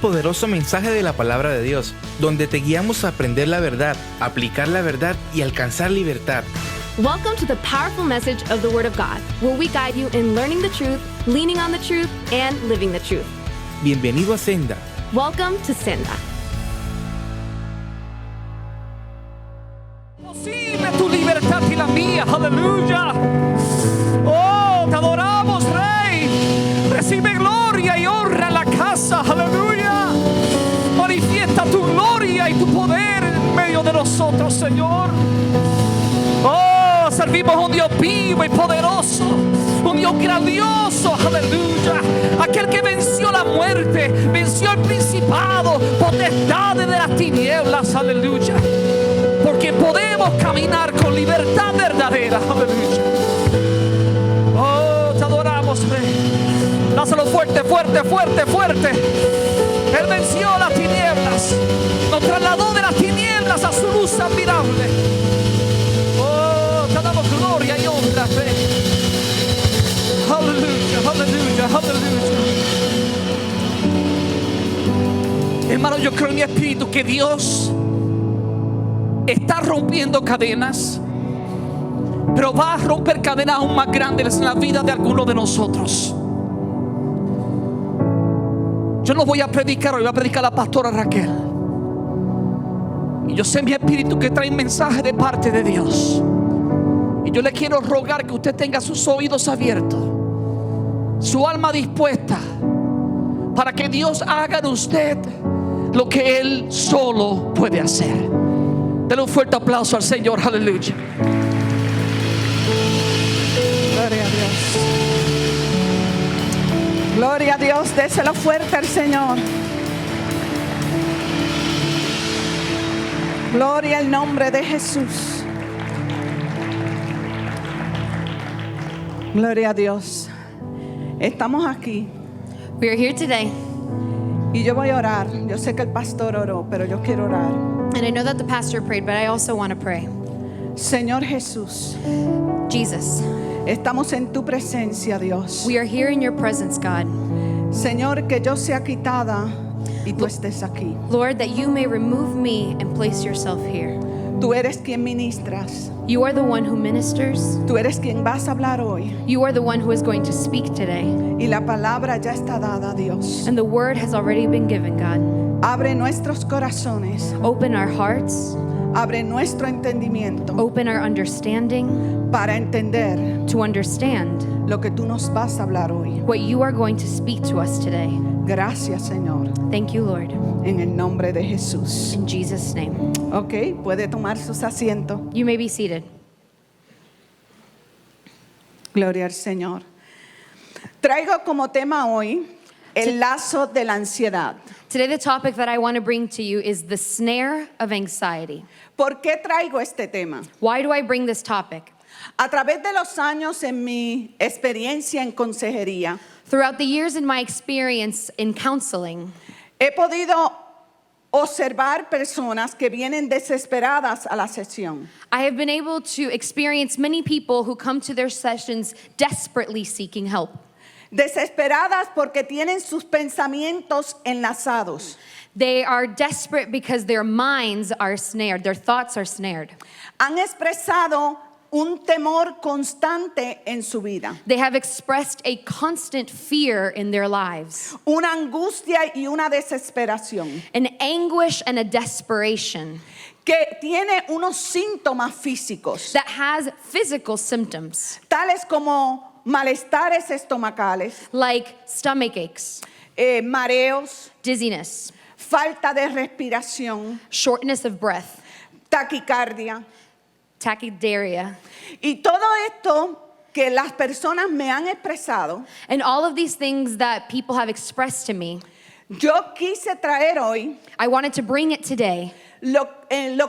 Poderoso mensaje de la palabra de Dios, donde te guiamos a aprender la verdad, aplicar la verdad y alcanzar libertad. Welcome to the powerful message of the Word of God, where we guide you in learning the truth, leaning on the truth, and living the truth. Bienvenido a Senda. Welcome to Senda. Posible tu libertad y la mía, aleluya. Oh, te adoramos, Rey. Recibe gloria y honra en la casa, aleluya. Manifiesta tu gloria y tu poder en medio de nosotros, Señor. Oh, servimos a un Dios vivo y poderoso, un Dios grandioso, aleluya. Aquel que venció la muerte, venció el principado, potestades de las tinieblas, aleluya. Porque podemos caminar con libertad verdadera, aleluya. Oh, te adoramos, Rey. Dáselo fuerte, fuerte, fuerte, fuerte. Él venció las tinieblas, nos trasladó de las tinieblas a su luz admirable. Oh, te damos gloria y honra, Rey. Aleluya, aleluya, aleluya. Hermano, yo creo en mi espíritu que Dios está rompiendo cadenas, pero va a romper cadenas aún más grandes en la vida de algunos de nosotros. Yo no voy a predicar hoy, voy a predicar a la pastora Raquel. Y yo sé en mi espíritu que trae un mensaje de parte de Dios. Y yo le quiero rogar que usted tenga sus oídos abiertos, su alma dispuesta, para que Dios haga en usted lo que Él solo puede hacer. Denle un fuerte aplauso al Señor, aleluya. Gloria a Dios. Gloria a Dios, déselo fuerte al Señor. Gloria al nombre de Jesús. Gloria a Dios. Estamos aquí We are here today, y yo voy a orar. Yo sé que el pastor oró, pero yo quiero orar. and I know that the pastor prayed, but I also want to pray. Señor Jesús, Jesus, estamos en tu presencia, Dios. we are here in your presence, God. Señor, que yo sea quitada y tú estés aquí. Lord, that you may remove me and place yourself here. Tú eres quien ministras. You are the one who ministers. Tú eres quien vas a hablar hoy. You are the one who is going to speak today. Y la palabra ya está dada, Dios. And the word has already been given, God. Abre nuestros corazones. Open our hearts, Abre nuestro entendimiento open our understanding para entender to understand lo que tú nos vas a hablar hoy. what you are going to speak to us today. Gracias, Señor. Thank you, Lord. En el nombre de Jesús. In Jesus' name. Ok, puede tomar sus asientos. You may be seated. Gloria al Señor. Traigo como tema hoy el lazo de la ansiedad. Today, the topic that I want to bring to you is the snare of anxiety. ¿Por qué traigo este tema? Why do I bring this topic? A través de los años en mi experiencia en consejería, Throughout the years in my experience in counseling, he podido observar personas que vienen desesperadas a la sesión. I have been able to experience many people who come to their sessions desperately seeking help. Desesperadas porque tienen sus pensamientos enlazados. They are desperate because their minds are snared, their thoughts are snared. Han expresado un temor constante en su vida, They have expressed a constant fear in their lives, una angustia y una desesperación an anguish and a desperation que tiene unos síntomas físicos, that has physical symptoms tales como malestares estomacales, like stomach aches, mareos, dizziness, falta de respiración, shortness of breath, taquicardia. tachycardia. Y todo esto que las personas me han expresado, And all of these things that people have expressed to me, yo quise traer hoy I wanted to bring it today lo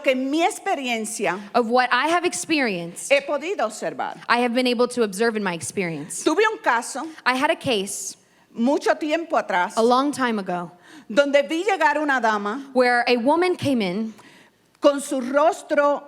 que en mi experiencia of what I have experienced, he podido observar. I have been able to observe in my experience. Tuve un caso I had a case mucho tiempo atrás a long time ago donde vi llegar una dama where a woman came in con su rostro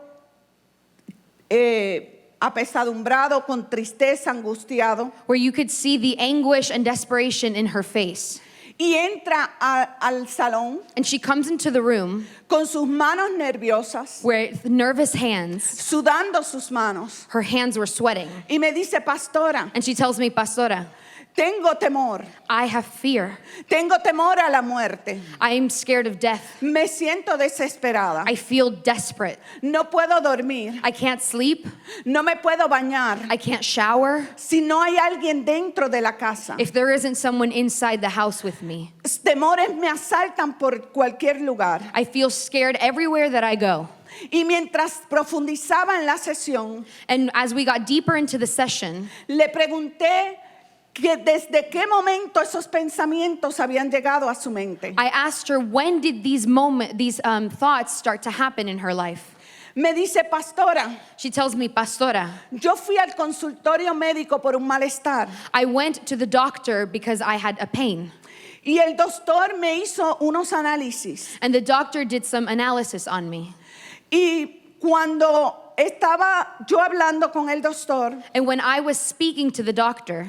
apesadumbrado, con tristeza, angustiado. where you could see the anguish and desperation in her face. y entra al salón And she comes into the room con sus manos nerviosas, with nervous hands. sudando sus manos. Her hands were sweating. Y me dice, pastora, And she tells me, Pastora, tengo temor. I have fear. Tengo temor a la muerte. I am scared of death. Me siento desesperada. I feel desperate. No puedo dormir. I can't sleep. No me puedo bañar. I can't shower. Si no hay alguien dentro de la casa. If there isn't someone inside the house with me. Temores me asaltan por cualquier lugar. I feel scared everywhere that I go. Y mientras profundizaba en la sesión, And as we got deeper into the session, le pregunté que desde qué momento esos pensamientos habían llegado a su mente. I asked her, when did these thoughts start to happen in her life? Me dice, pastora, She tells me, Pastora, yo fui al consultorio médico por un malestar I went to the doctor because I had a pain. y el doctor me hizo unos análisis. And the doctor did some analysis on me. Y cuando estaba yo hablando con el doctor, And when I was speaking to the doctor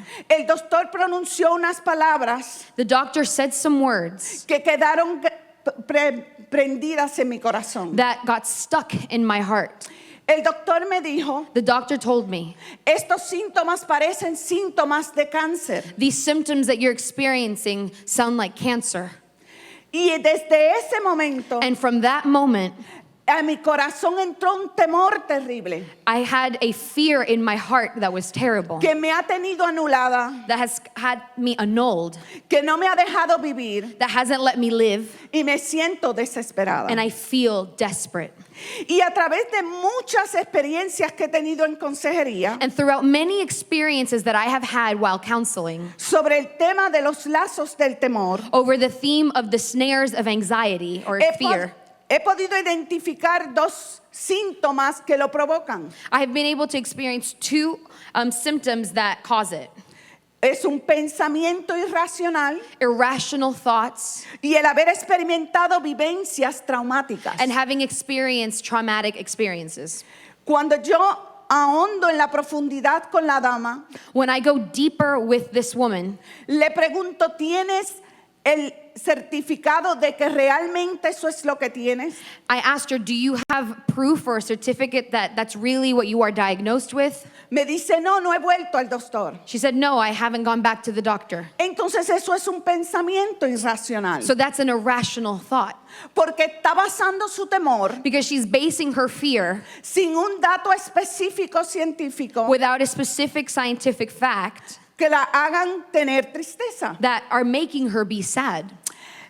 pronunció unas palabras the doctor said some words que quedaron prendidas en mi corazón. that got stuck in my heart. El doctor me dijo, The doctor told me, estos síntomas parecen síntomas de cáncer. these symptoms that you're experiencing sound like cancer. Y desde ese momento, And from that moment, a mi corazón entró un temor terrible I had a fear in my heart that was terrible, que me ha tenido anulada, that has had me annulled, que no me ha dejado vivir that hasn't let me live, y me siento desesperada. and I feel desperate. Y a través de muchas experiencias que he tenido en consejería And throughout many experiences that I have had while counseling sobre el tema de los lazos del temor, over the theme of the snares of anxiety or fear, he podido identificar dos síntomas que lo provocan. I have been able to experience two symptoms that cause it. Es un pensamiento irracional Irrational thoughts y el haber experimentado vivencias traumáticas. and having experienced traumatic experiences. Cuando yo ahondo en la profundidad con la dama, When I go deeper with this woman, le pregunto, ¿tienes el certificado de que realmente eso es lo que tienes? I asked her, do you have proof or a certificate that that's really what you are diagnosed with? Me dice, no, no he vuelto al doctor. She said, no, I haven't gone back to the doctor. Entonces eso es un pensamiento irracional. So that's an irrational thought Porque está basando su temor because she's basing her fear sin un dato específico científico without a specific scientific fact que la hagan tener tristeza. that are making her be sad.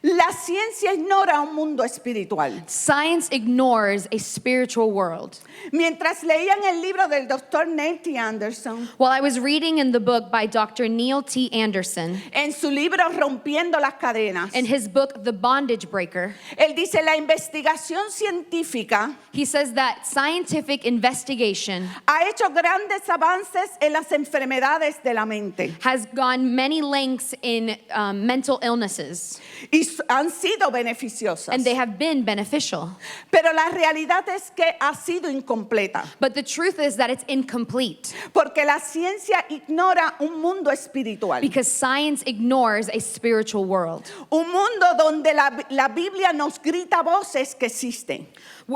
La ciencia ignora un mundo espiritual. Science ignores a spiritual world. Mientras leían el libro del doctor Neil T. Anderson, While I was reading in the book by Dr. Neil T. Anderson, en su libro Rompiendo las Cadenas, in his book, The Bondage Breaker, él dice, la investigación científica he says that scientific investigation ha hecho grandes avances en las enfermedades de la mente has gone many lengths in mental illnesses, y han sido beneficiosas. and they have been beneficial. Pero la realidad es que ha sido incompleta, But the truth is that it's incomplete porque la ciencia ignora un mundo espiritual, because science ignores a spiritual world. un mundo donde la Biblia nos grita voces que existen.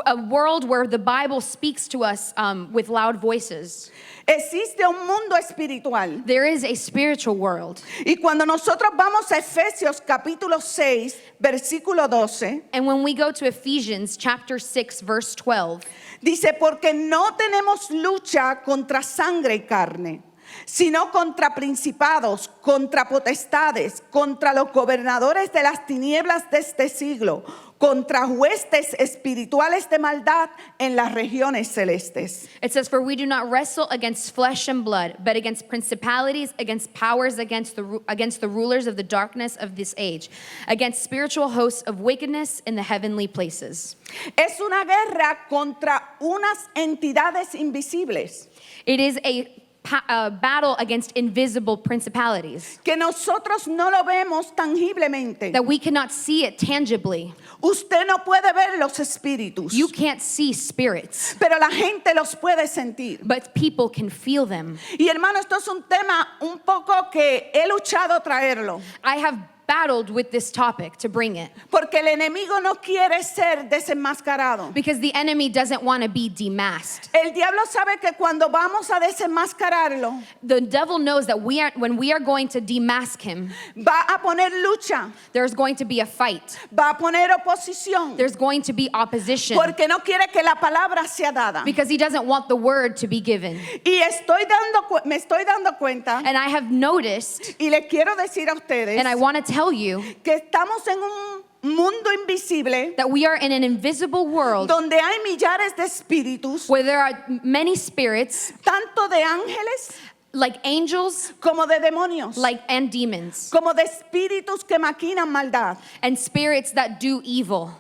A world where the Bible speaks to us with loud voices. Existe un mundo espiritual. There is a spiritual world. Y cuando nosotros vamos a Efesios capítulo 6, versículo 12, And when we go to Ephesians chapter 6, verse 12, dice, porque no tenemos lucha contra sangre y carne, sino contra principados, contra potestades, contra los gobernadores de las tinieblas de este siglo, contra huestes espirituales de maldad en las regiones celestes. it says, for we do not wrestle against flesh and blood, but against principalities, against powers, against the rulers of the darkness of this age, against spiritual hosts of wickedness in the heavenly places. Es una guerra contra unas entidades invisibles It is a battle against invisible principalities que nosotros no lo vemos tangiblemente. that we cannot see it tangibly. Usted no puede ver los espíritus, You can't see spirits, pero la gente los puede sentir. but people can feel them. Y hermano, esto es un tema un poco que he luchado traerlo, I have battled with this topic to bring it Porque el enemigo no quiere ser desenmascarado. because the enemy doesn't want to be demasked. El diablo sabe que cuando vamos a desenmascararlo, The devil knows that when we are going to demask him, va a poner lucha, there's going to be a fight. va a poner oposición, There's going to be opposition porque no quiere que la palabra sea dada. because he doesn't want the word to be given. Y me estoy dando cuenta, And I have noticed, y le quiero decir a ustedes, and I want to tell you, que estamos en un mundo invisible that we are in an invisible world donde hay millares de espíritus, where there are many spirits, tanto de ángeles like angels, como de demonios, and demons, como de espíritus que maquinan maldad. and spirits that do evil.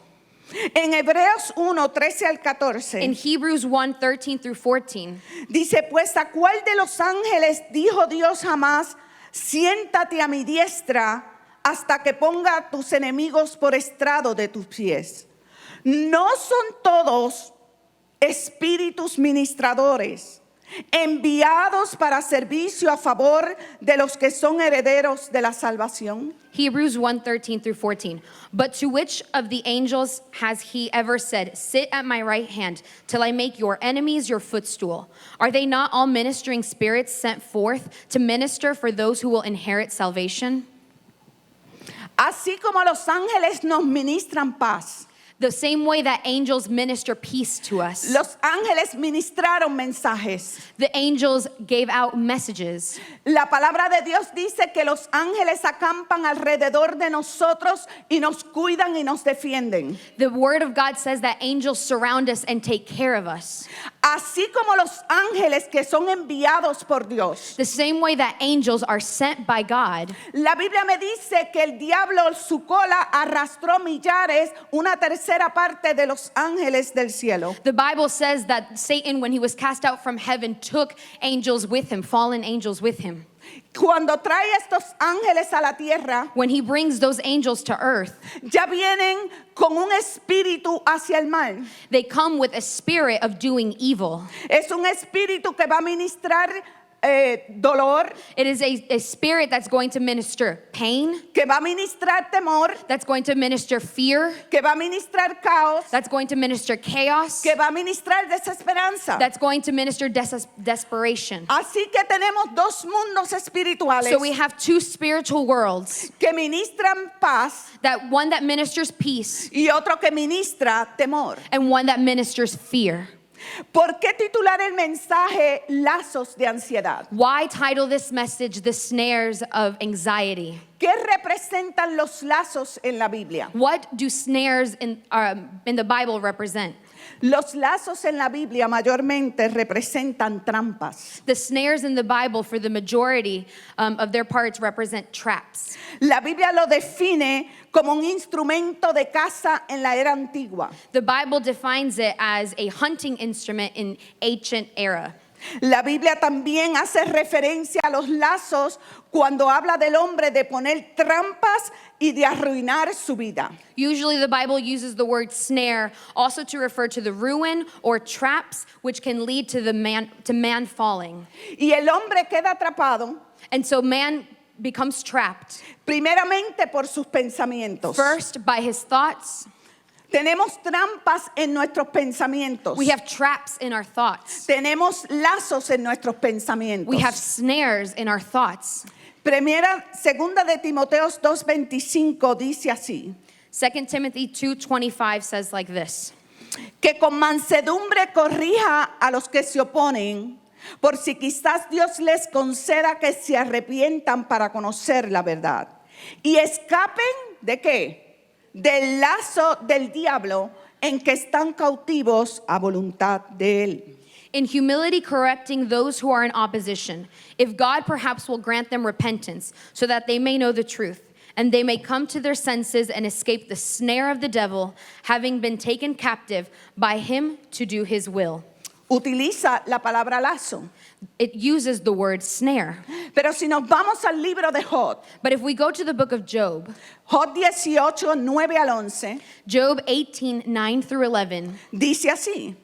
En Hebreos 1, 13 al In 14, Hebrews 1:13 through 14, dice, pues a cuál de los ángeles dijo Dios jamás, siéntate a mi diestra hasta que ponga a tus enemigos por estrado de tus pies. ¿No son todos espíritus ministradores enviados para servicio a favor de los que son herederos de la salvación? Hebrews 1:13 through 14. But to which of the angels has he ever said, sit at my right hand till I make your enemies your footstool? Are they not all ministering spirits sent forth to minister for those who will inherit salvation? Así como los ángeles nos ministran paz, The same way that angels minister peace to us, los ángeles ministraron mensajes. the angels gave out messages. La palabra de Dios dice que los ángeles acampan alrededor de nosotros y nos cuidan y nos defienden. The word of God says that angels surround us and take care of us. Así como los ángeles que son enviados por Dios. The same way that angels are sent by God. La Biblia me dice que el diablo, su cola, arrastró millares, una tercera parte de los ángeles del cielo. The Bible says that Satan, when he was cast out from heaven, took angels with him, fallen angels with him. Cuando trae estos ángeles a la tierra, When he brings those angels to earth, ya vienen con un espíritu hacia el mal. they come with a spirit of doing evil. Es un espíritu que va a ministrar dolor, It is a spirit that's going to minister pain, que va a ministrar temor, that's going to minister fear, que va a ministrar caos, that's going to minister chaos, que va a ministrar desesperanza. that's going to minister desperation. Así que tenemos dos mundos espirituales So we have two spiritual worlds, que ministran paz that one that ministers peace y otro que ministra temor. and one that ministers fear. ¿Por qué titular el mensaje Lazos de Ansiedad? Why title this message The Snares of Anxiety? ¿Qué representan los lazos en la Biblia? What do snares in the Bible represent? Los lazos en la Biblia mayormente representan trampas. The snares in the Bible, for the majority of their parts, represent traps. La Biblia lo define como un instrumento de caza en la era antigua. The Bible defines it as a hunting instrument in ancient era. La Biblia también hace referencia a los lazos cuando habla del hombre de poner trampas y de arruinar su vida. Usually the Bible uses the word snare also to refer to the ruin or traps which can lead to man falling. Y el hombre queda atrapado And so man becomes trapped primeramente por sus pensamientos. first by his thoughts. Tenemos trampas en nuestros pensamientos. We have traps in our thoughts. Tenemos lazos en nuestros pensamientos. We have snares in our thoughts. Segunda de Timoteo 2:25 dice así: 2 Timothy 2:25 says like this: que con mansedumbre corrija a los que se oponen, por si quizás Dios les conceda que se arrepientan para conocer la verdad y escapen ¿de qué? Del lazo del diablo en que están cautivos a voluntad de él. In humility correcting those who are in opposition, if God perhaps will grant them repentance, so that they may know the truth, and they may come to their senses and escape the snare of the devil, having been taken captive by him to do his will. Utiliza la palabra lazo. It uses the word snare. Pero si nos vamos al libro de Job, But if we go to the book of Job, Job 18, 9 al 11, Job 18:9 through 11, dice así: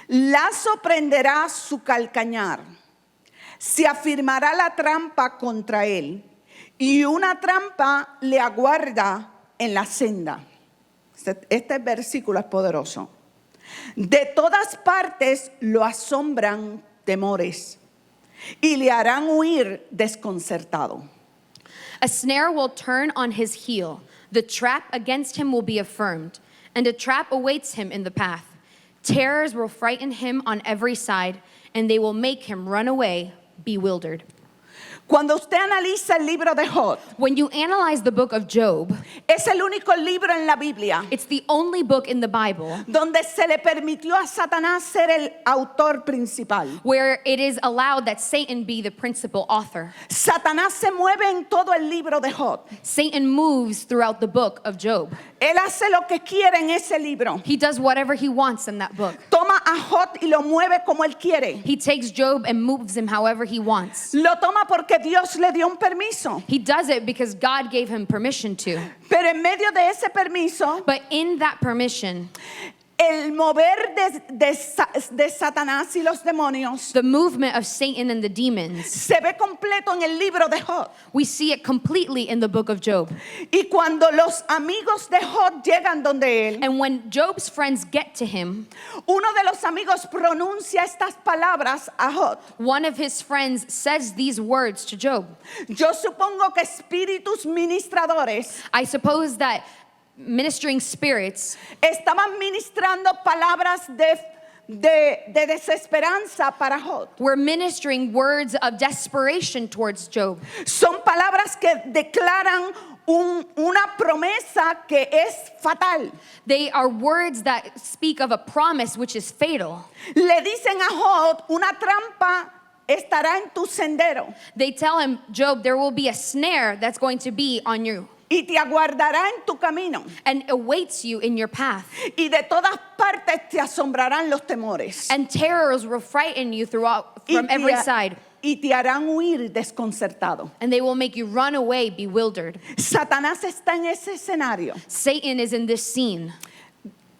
lazo prenderá su calcañar, se afirmará la trampa contra él, y una trampa le aguarda en la senda. Este versículo es poderoso. De todas partes lo asombran temores y le harán huir desconcertado. A snare will turn on his heel. The trap against him will be affirmed, and a trap awaits him in the path. Terrors will frighten him on every side, and they will make him run away bewildered. Cuando usted analiza el libro de Job, When you analyze the book of Job, es el único libro en la Biblia it's the only book in the Bible donde se le permitió a Satanás ser el autor principal. where it is allowed that Satan be the principal author. Satanás se mueve en todo el libro de Job. Satan moves throughout the book of Job. Él hace lo que quiere en ese libro. He does whatever he wants in that book. Toma a Job y lo mueve como él quiere. He takes Job and moves him however he wants. Lo toma porque Dios le dio un permiso. He does it because God gave him permission to. Pero en medio de ese permiso, But in that permission, el mover de Satanás y los demonios the movement of Satan and the demons, se ve completo en el libro de Job. we see it completely in the book of Job. Y cuando los amigos de Job llegan donde él, And when Job's friends get to him, uno de los amigos pronuncia estas palabras a Job. one of his friends says these words to Job. Yo supongo que espíritus ministradores I suppose that ministering spirits estaban ministrando palabras de desesperanza para Job. were ministering words of desperation towards Job. Son palabras que declaran una promesa que es fatal. They are words that speak of a promise which is fatal. Le dicen a Job, una trampa estará en tu sendero They tell him, Job, there will be a snare that's going to be on you y te aguardará en tu camino. and awaits you in your path. Y de todas partes te asombrarán los temores. And terrors will frighten you throughout Y from every te- side. y te harán huir desconcertado. And they will make you run away bewildered. Satanás está en ese escenario, Satan is in this scene,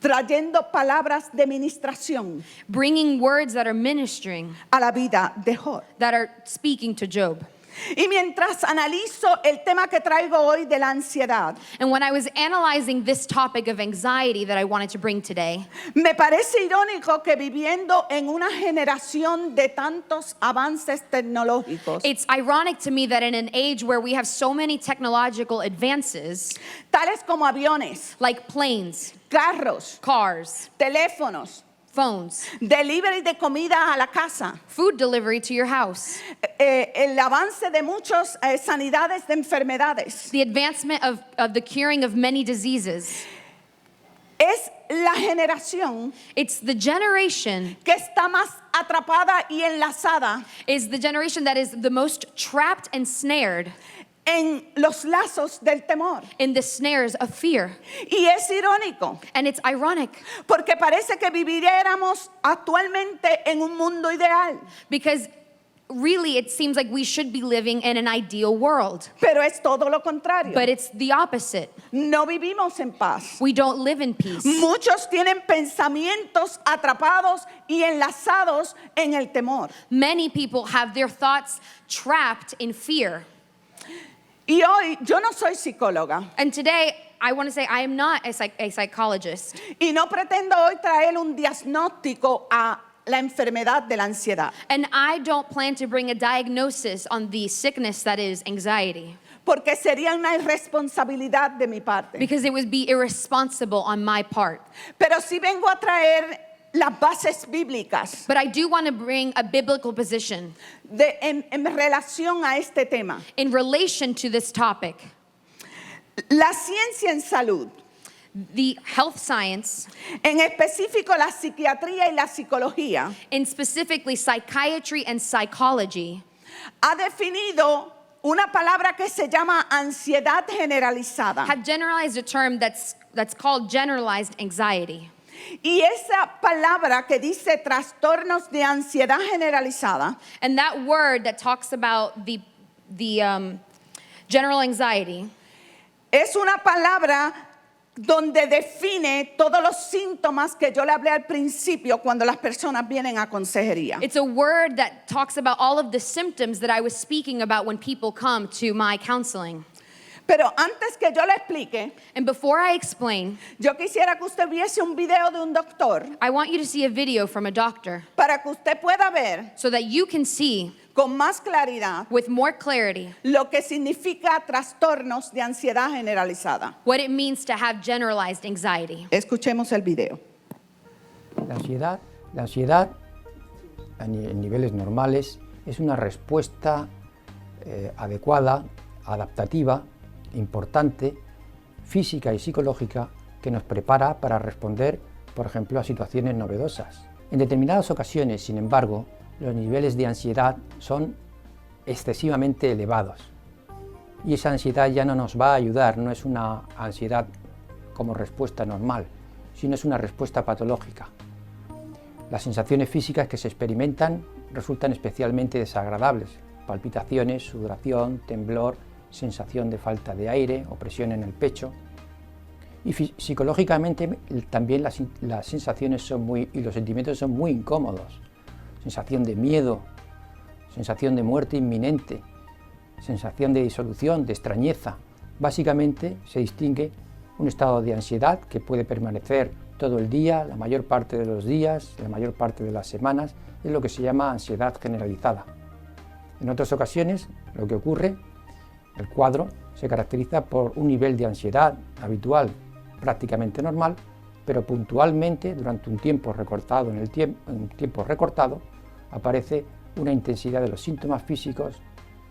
trayendo palabras de ministración bringing words that are ministering, a la vida de Job. that are speaking to Job. Y mientras analizo el tema que traigo hoy de la ansiedad, And when I was analyzing this topic of anxiety that I wanted to bring today, me parece irónico que viviendo en una generación de tantos avances tecnológicos, it's ironic to me that in an age where we have so many technological advances, tales como aviones, like planes, carros, cars, teléfonos, phones, delivery de comida a la casa, food delivery to your house, el avance de muchas sanidades de enfermedades, the advancement of the curing of many diseases. es la generación It's the generation, que está más atrapada y enlazada is the generation that is the most trapped and snared en los lazos del temor. in the snares of fear. Y es irónico, And it's ironic porque parece que viviéramos actualmente en un mundo ideal, because really it seems like we should be living in an ideal world, pero es todo lo contrario. but it's the opposite. No vivimos en paz. We don't live in peace. Muchos tienen pensamientos atrapados y enlazados en el temor. Many people have their thoughts trapped in fear. Y hoy yo no soy psicóloga And today, I want to say I am not a psychologist. y no pretendo hoy traer un diagnóstico a la enfermedad de la ansiedad, And I don't plan to bring a diagnosis on the sickness that is anxiety, porque sería una irresponsabilidad de mi parte. because it would be irresponsible on my part. Pero sí vengo a traer las bases bíblicas But I do want to bring a biblical position en relación a este tema. in relation to this topic. La ciencia en salud, The health science, en específico la psiquiatría y la psicología, and specifically psychiatry and psychology, ha definido una palabra que se llama ansiedad generalizada. have generalized a term that's called generalized anxiety. Y esa palabra que dice trastornos de ansiedad generalizada And that word that talks about the general anxiety es una palabra donde define todos los síntomas que yo le hablé al principio cuando las personas vienen a consejería. It's a word that talks about all of the symptoms that I was speaking about when people come to my counseling. Pero antes que yo le explique, And before I explain, yo quisiera que usted viese un video de un doctor I want you to see a video from a doctor para que usted pueda ver so that you can see con más claridad with more clarity lo que significa trastornos de ansiedad generalizada. what it means to have generalized anxiety. Escuchemos el video. La ansiedad en niveles normales es una respuesta adecuada, adaptativa, importante, física y psicológica que nos prepara para responder, por ejemplo, a situaciones novedosas. En determinadas ocasiones, sin embargo, los niveles de ansiedad son excesivamente elevados y esa ansiedad ya no nos va a ayudar, no es una ansiedad como respuesta normal, sino es una respuesta patológica. Las sensaciones físicas que se experimentan resultan especialmente desagradables: palpitaciones, sudoración, temblor, sensación de falta de aire, opresión en el pecho. Y psicológicamente también las sensaciones y los sentimientos son muy incómodos. Sensación de miedo, sensación de muerte inminente, sensación de disolución, de extrañeza. Básicamente se distingue un estado de ansiedad que puede permanecer todo el día, la mayor parte de los días, la mayor parte de las semanas, es lo que se llama ansiedad generalizada. En otras ocasiones, lo que ocurre, el cuadro se caracteriza por un nivel de ansiedad habitual, prácticamente normal, pero puntualmente, durante un tiempo recortado, aparece una intensidad de los síntomas físicos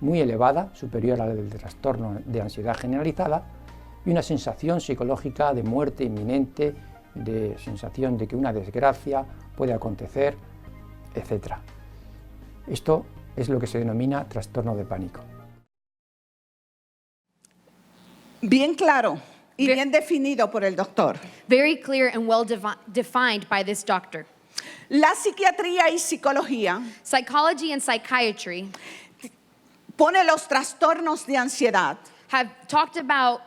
muy elevada, superior a la del trastorno de ansiedad generalizada, y una sensación psicológica de muerte inminente, de sensación de que una desgracia puede acontecer, etc. Esto es lo que se denomina trastorno de pánico. Bien claro y bien definido por el doctor. Very clear and well defined by this doctor. La psiquiatría y psicología Psychology and psychiatry pone los trastornos de ansiedad have talked about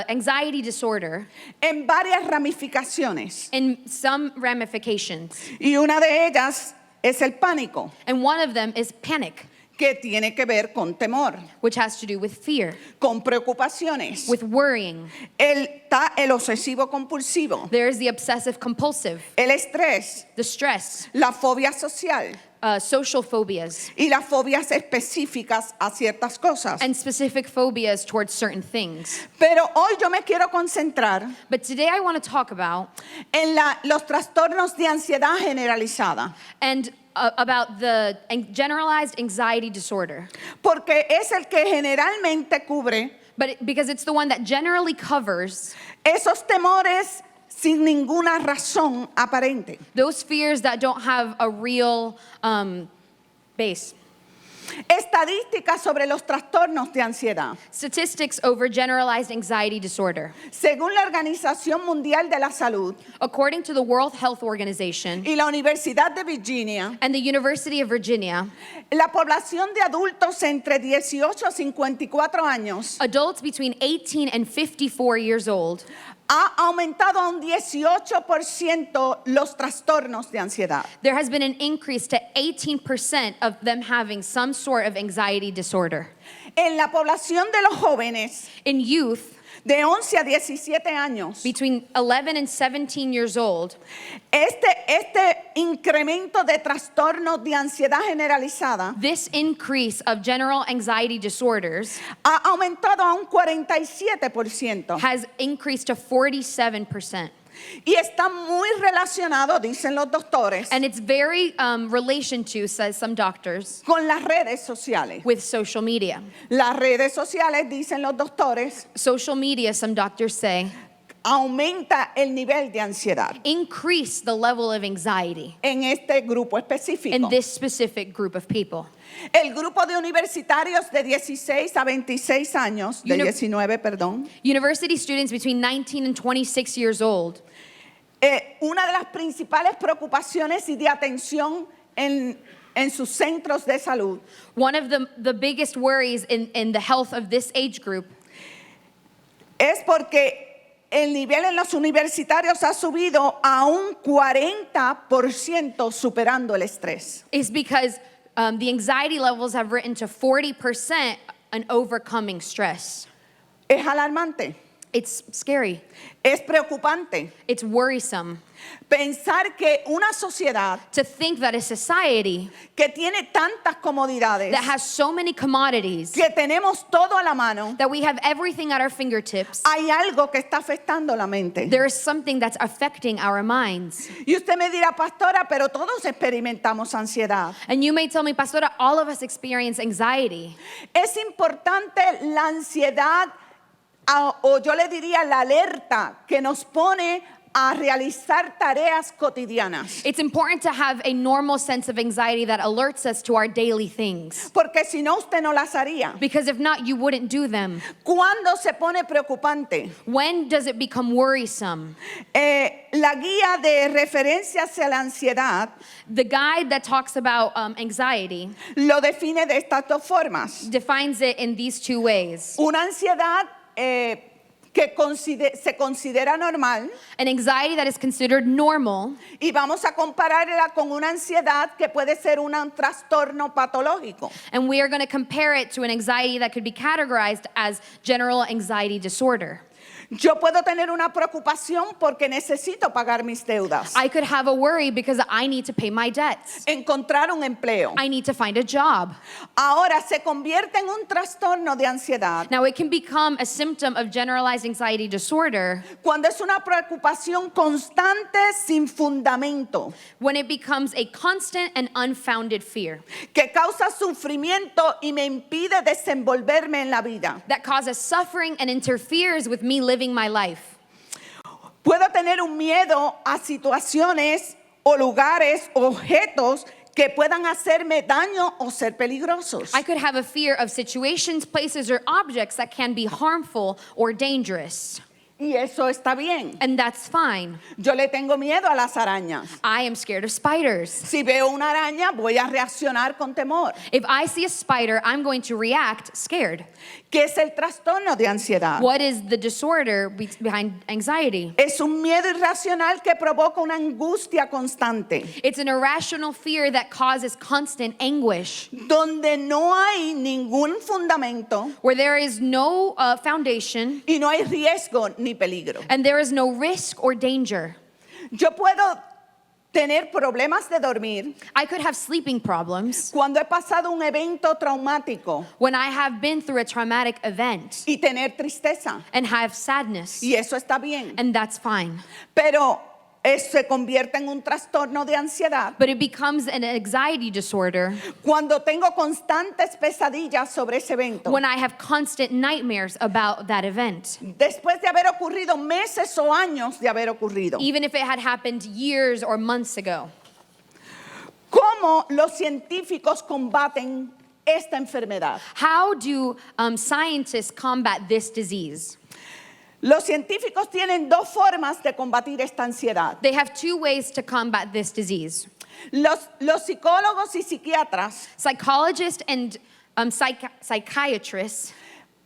anxiety disorder en varias ramificaciones in some ramifications. y una de ellas es el pánico, And one of them is panic, que tiene que ver con temor, which has to do with fear, con preocupaciones. with worrying. Está el obsesivo compulsivo, There's the obsessive compulsive, el estrés, the stress, la fobia social social phobias, y las fobias específicas a ciertas cosas. and specific phobias towards certain things. Pero hoy yo me quiero concentrar But today I want to talk about los trastornos de ansiedad generalizada, and about the generalized anxiety disorder. porque es el que generalmente cubre Because it's the one that generally covers esos temores sin ninguna razón aparente. those fears that don't have a real base. Estadísticas sobre los trastornos de ansiedad. Statistics over generalized anxiety disorder. Según la Organización Mundial de la Salud According to the World Health Organization y la Universidad de Virginia, and the University of Virginia, la población de adultos entre 18 a 54 años adults between 18 and 54 years old ha aumentado a un 18% los trastornos de ansiedad. there has been an increase to 18% of them having some sort of anxiety disorder. En la población de los jóvenes In youth, de 11 a 17 años, between 11 and 17 years old, este incremento de trastornos de ansiedad generalizada this increase of general anxiety disorders ha aumentado a un 47%. has increased to 47%. Y está muy relacionado, dicen los doctores, And it's very relation to, says some doctors, con las redes sociales. with social media. Las redes sociales, dicen los doctores, Social media, some doctors say, aumenta el nivel de ansiedad increase the level of anxiety en este grupo específico. in this specific group of people. El grupo de universitarios de 16 a 26 años, de 19, perdón, University students between 19 and 26 years old, una de las principales preocupaciones y de atención en sus centros de salud one of the biggest worries in the health of this age group es porque el nivel en los universitarios ha subido a un 40% superando el estrés. is because the anxiety levels have risen to 40% in overcoming stress. Es alarmante, It's scary. es preocupante It's worrisome pensar que una sociedad to think that a society que tiene tantas comodidades, that has so many commodities, que tenemos todo a la mano, that we have everything at our fingertips, hay algo que está afectando la mente. there is something that's affecting our minds. Y usted me dirá, pastora, pero todos experimentamos ansiedad. And you may tell me, Pastora, all of us experience anxiety. Es importante la ansiedad, o yo le diría la alerta que nos pone a realizar tareas cotidianas. It's important to have a normal sense of anxiety that alerts us to our daily things. Porque si no, usted no las haría. Because if not, you wouldn't do them. ¿Cuándo se pone preocupante? When does it become worrisome? La guía de referencia hacia la ansiedad The guide that talks about anxiety lo define de estas dos formas. defines it in these two ways. Una ansiedad que se considera normal, An anxiety that is considered normal, y vamos a compararla con una ansiedad que puede ser un trastorno patológico. and we are going to compare it to an anxiety that could be categorized as general anxiety disorder. Yo puedo tener una preocupación porque necesito pagar mis deudas, I could have a worry because I need to pay my debts. encontrar un empleo. I need to find a job. Ahora se convierte en un trastorno de ansiedad Now, it can become a symptom of generalized anxiety disorder cuando es una preocupación constante sin fundamento, when it becomes a constant and unfounded fear que causa sufrimiento y me impide desenvolverme en la vida. that causes suffering and interferes with me living my life. Puedo tener un miedo a situaciones o lugares, objetos que puedan hacerme daño o ser peligrosos. I could have a fear of situations, places, or objects that can be harmful or dangerous. Y eso está bien. And that's fine. Yo le tengo miedo a las arañas. I am scared of spiders. Si veo una araña, voy a reaccionar con temor. If I see a spider, I'm going to react scared. ¿Qué es el trastorno de ansiedad? What is the disorder behind anxiety? Es un miedo irracional que provoca una angustia constante, It's an irrational fear that causes constant anguish, donde no hay ningún fundamento where there is no foundation y no hay riesgo ni peligro. and there is no risk or danger. Yo puedo tener problemas de dormir I could have sleeping problems cuando he pasado un evento traumático when I have been through a traumatic event y tener tristeza, and have sadness, y eso está bien. and that's fine. Pero se convierte en un trastorno de ansiedad But it becomes an anxiety disorder cuando tengo constantes pesadillas sobre ese evento. when I have constant nightmares about that event, Después de haber ocurrido meses o años de haber ocurrido. even if it had happened years or months ago. ¿Cómo los científicos combaten esta enfermedad? How do scientists combat this disease? Los científicos tienen dos formas de combatir esta ansiedad. They have two ways to combat this disease. Los psicólogos y psiquiatras Psychologists and psychiatrists,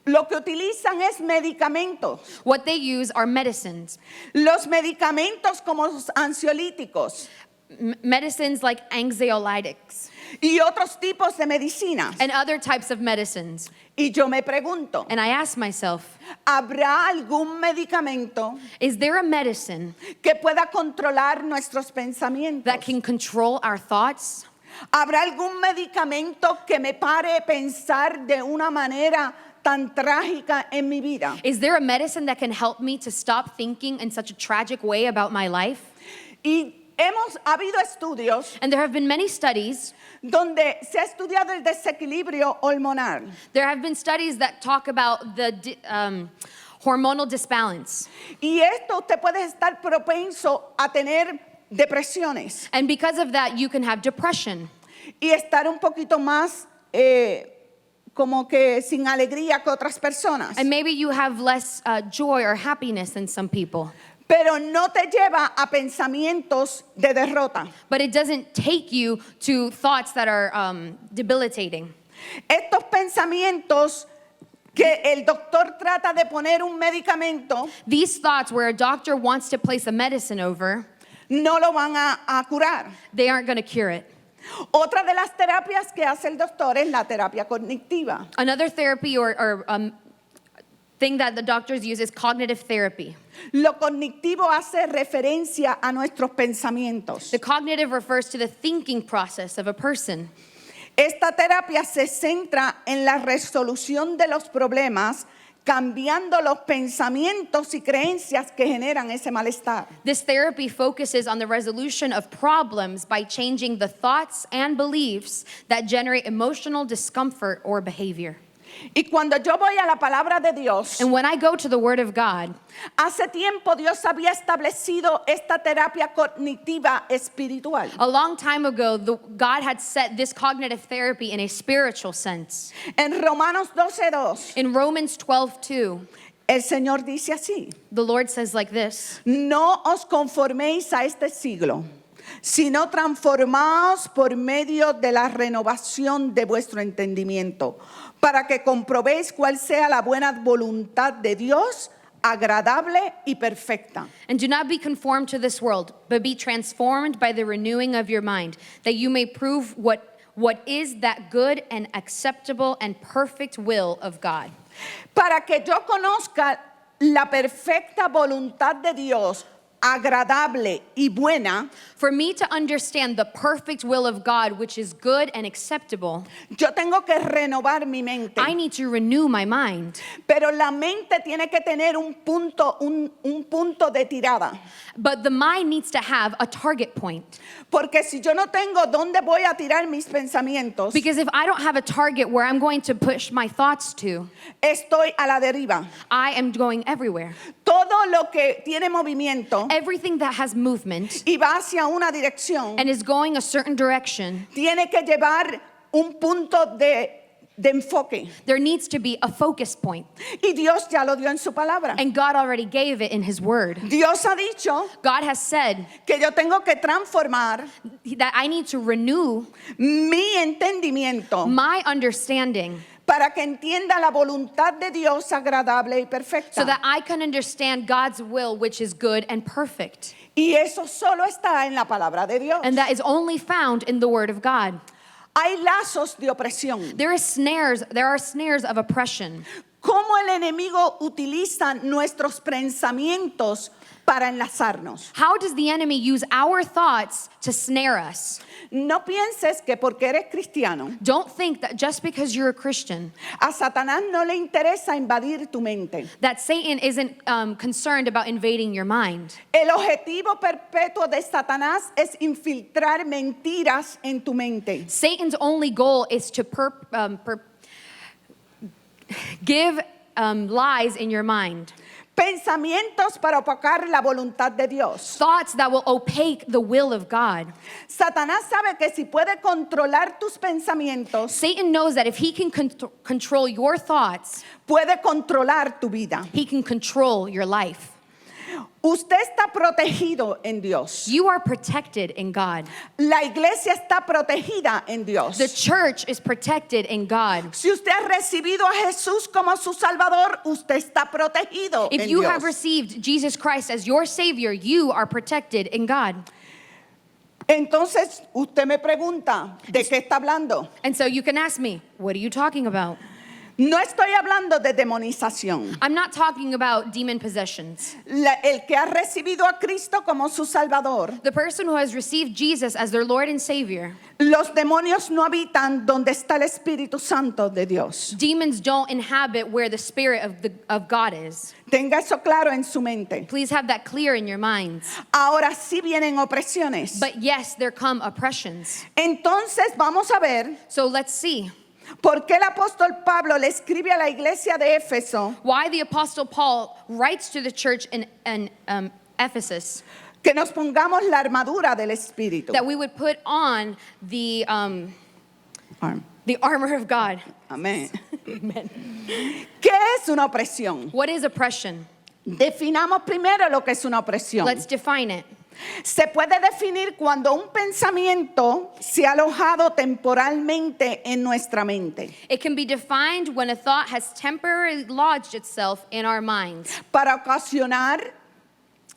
lo que utilizan es medicamentos. what they use are medicines. Los medicamentos como los ansiolíticos Medicines like anxiolytics y otros tipos de medicinas. and other types of medicines. Y yo me pregunto, And I ask myself, ¿habrá algún medicamento is there a medicine que pueda controlar nuestros pensamientos? that can control our thoughts? ¿Habrá algún medicamento que me pare a pensar de una manera tan trágica en mi vida? Is there a medicine that can help me to stop thinking in such a tragic way about my life? Y ha habido estudios And there have been many studies. donde se ha estudiado el desequilibrio hormonal. There have been studies that talk about the hormonal disbalance. Y esto usted puede estar propenso a tener depresiones And because of that, you can have depression y estar un poquito más como que sin alegría que otras personas. and maybe you have less joy or happiness than some people. Pero no te lleva a pensamientos de derrota. But it doesn't take you to thoughts that are debilitating. Estos pensamientos que el doctor trata de poner un medicamento, These thoughts, where a doctor wants to place a medicine over, no lo van a curar. they aren't going to cure it. Otra de las terapias que hace el doctor es la terapia cognitiva. Another therapy or thing that the doctors use is cognitive therapy. Lo cognitivo hace referencia a nuestros pensamientos. The cognitive refers to the thinking process of a person. Esta terapia se centra en la resolución de los problemas, cambiando los pensamientos y creencias que generan ese malestar. This therapy focuses on the resolution of problems by changing the thoughts and beliefs that generate emotional discomfort or behavior. Y cuando yo voy a la palabra de Dios, And when I go to the Word of God, hace tiempo Dios había establecido esta terapia cognitiva espiritual. a long time ago, God had set this cognitive therapy in a spiritual sense. En Romanos 12:2, In Romans 12:2, el Señor dice así: the Lord says like this, no os conforméis a este siglo, sino transformaos por medio de la renovación de vuestro entendimiento, para que comprobéis cuál sea la buena voluntad de Dios, agradable y perfecta. And do not be conformed to this world, but be transformed by the renewing of your mind, that you may prove what is that good and acceptable and perfect will of God. Para que yo conozca la perfecta voluntad de Dios, agradable y buena, For me to understand the perfect will of God, which is good and acceptable, yo tengo que renovar mi mente. I need to renew my mind. Pero la mente tiene que tener un punto de tirada. But the mind needs to have a target point. Porque si yo no tengo dónde voy a tirar mis pensamientos, Because if I don't have a target where I'm going to push my thoughts to, estoy a la deriva. I am going everywhere. Todo lo que tiene movimiento Everything that has movement y va hacia una dirección, and is going a certain direction, tiene que llevar un punto de enfoque. there needs to be a focus point. Y Dios ya lo dio en su palabra. And God already gave it in His Word. Dios ha dicho God has said que yo tengo que transformar that I need to renew mi entendimiento my understanding para que entienda la voluntad de Dios agradable y perfecta. so that I can understand God's will, which is good and perfect. Y eso solo está en la palabra de Dios. And that is only found in the Word of God. Hay lazos de opresión. There are snares of oppression. ¿Cómo el enemigo utiliza nuestros pensamientos para enlazarnos? How does the enemy use our thoughts to snare us? No pienses que porque eres cristiano, Don't think that just because you're a Christian, a Satanás no le interesa invadir tu mente. that Satan isn't concerned about invading your mind. El objetivo perpetuo de Satanás es infiltrar mentiras en tu mente. Satan's only goal is to give lies in your mind. Pensamientos para opacar la voluntad de Dios. Thoughts that will opaque the will of God. Satanás sabe que si puede controlar tus pensamientos, Satan knows that if he can control your thoughts, puede controlar tu vida. he can control your life. Usted está protegido en Dios. You are protected in God. La iglesia está protegida en Dios. The church is protected in God. Si usted ha recibido a Jesús como su Salvador, usted está protegido If en you Dios. have received Jesus Christ as your Savior, you are protected in God. Entonces, usted me pregunta, ¿de qué está hablando? And so you can ask me, what are you talking about? No estoy hablando de demonización. I'm not talking about demon possessions. El que ha recibido a Cristo como su Salvador, The person who has received Jesus as their Lord and Savior, los demonios no habitan donde está el Espíritu Santo de Dios. demons don't inhabit where the Spirit of God is. Tenga eso claro en su mente. Please have that clear in your minds. Ahora sí vienen opresiones. But yes, there come oppressions. Entonces vamos a ver So let's see por qué el apóstol Pablo le escribe a la iglesia de Éfeso why the Apostle Paul writes to the church in Ephesus que nos pongamos la armadura del Espíritu. that we would put on the Arm. armor of God. Amén. ¿Qué es una opresión? What is oppression? Definamos primero lo que es una opresión. Let's define it. Se puede definir cuando un pensamiento se ha alojado temporalmente en nuestra mente It can be defined when a thought has temporarily lodged itself in our minds para ocasionar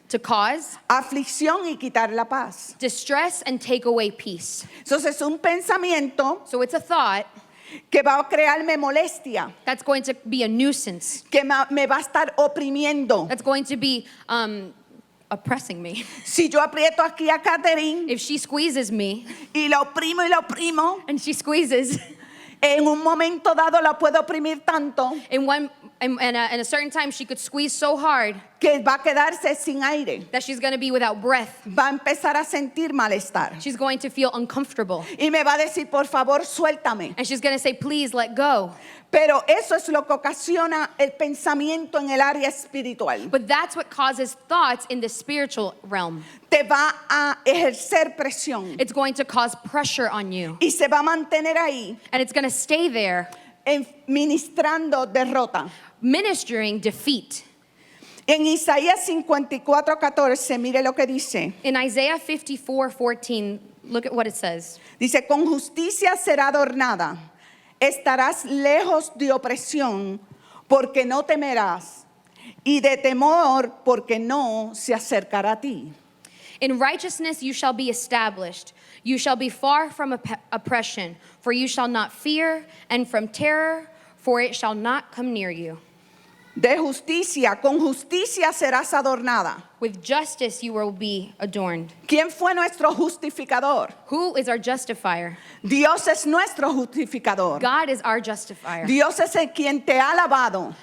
to cause aflicción y quitar la paz. distress and take away peace. Entonces, un pensamiento So it's a thought que va a crearme molestia, that's going to be a nuisance, que me va a estar oprimiendo. that's going to be oppressing me. Si yo aprieto aquí a Catherine If she squeezes me y la oprimo, and she squeezes, en un momento dado la puedo oprimir tanto in a certain time she could squeeze so hard que va a quedarse sin aire. that she's going to be without breath. Va a empezar a sentir malestar. She's going to feel uncomfortable. Y me va a decir, por favor, suéltame. And she's going to say, please let go. Pero eso es lo que ocasiona el pensamiento en el área espiritual. But that's what causes thoughts in the spiritual realm. Te va a ejercer presión It's going to cause pressure on you. y se va a mantener ahí And it's going to stay there, ministrando derrota. ministering defeat. En Isaías 54:14, mire lo que dice. In Isaiah 54:14, look at what it says. Dice, con justicia será adornada. Estarás lejos de opresión, porque no temerás, y de temor, porque no se acercará a ti. In righteousness you shall be established. You shall be far from oppression, for you shall not fear, and from terror, for it shall not come near you. De justicia, con justicia serás adornada. With justice you will be adorned. ¿Quién fue nuestro justificador? Who is our justifier? Dios es nuestro justificador. God is our justifier. Dios es el quien te ha lavado,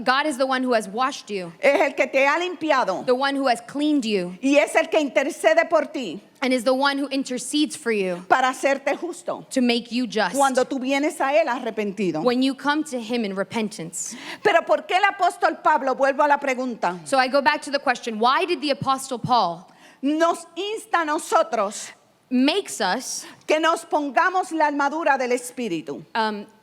God is the one who has washed you, es el que te ha limpiado the one who has cleaned you, y es el que intercede por ti and is the one who intercedes for you para hacerte justo to make you just cuando tú vienes a Él arrepentido. when you come to him in repentance. Pero ¿por qué el apóstol Pablo, vuelvo a la pregunta, So I go back to the question, why did the apostle Paul nos insta a nosotros makes us que nos pongamos la armadura del Espíritu?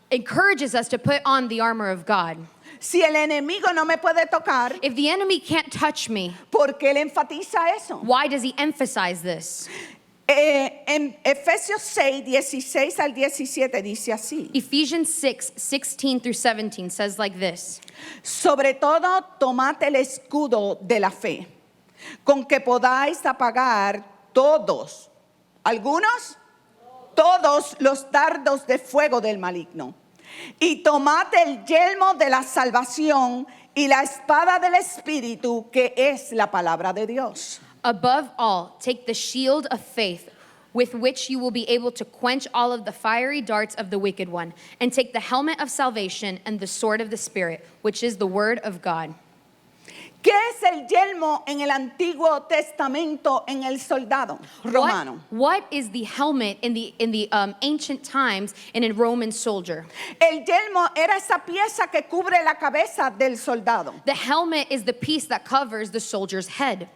encourages us to put on the armor of God? Si el enemigo no me puede tocar, If the enemy can't touch me, ¿por qué él enfatiza eso? why does he emphasize this? En Efesios 6, 16 al 17 dice así. Ephesians 6:16 through 17 says like this. Sobre todo, tomad el escudo de la fe, con que podáis apagar todos, algunos, todos los dardos de fuego del maligno. Y tomad el yelmo de la salvación y la espada del Espíritu, que es la palabra de Dios. Above all, take the shield of faith, with which you will be able to quench all of the fiery darts of the wicked one, and take the helmet of salvation and the sword of the Spirit, which is the word of God. ¿Qué es el yelmo en el Antiguo Testamento en el soldado romano? What is the helmet in the ancient times in a Roman soldier? El yelmo era esa pieza que cubre la cabeza del soldado. The helmet is the piece that covers the soldier's head.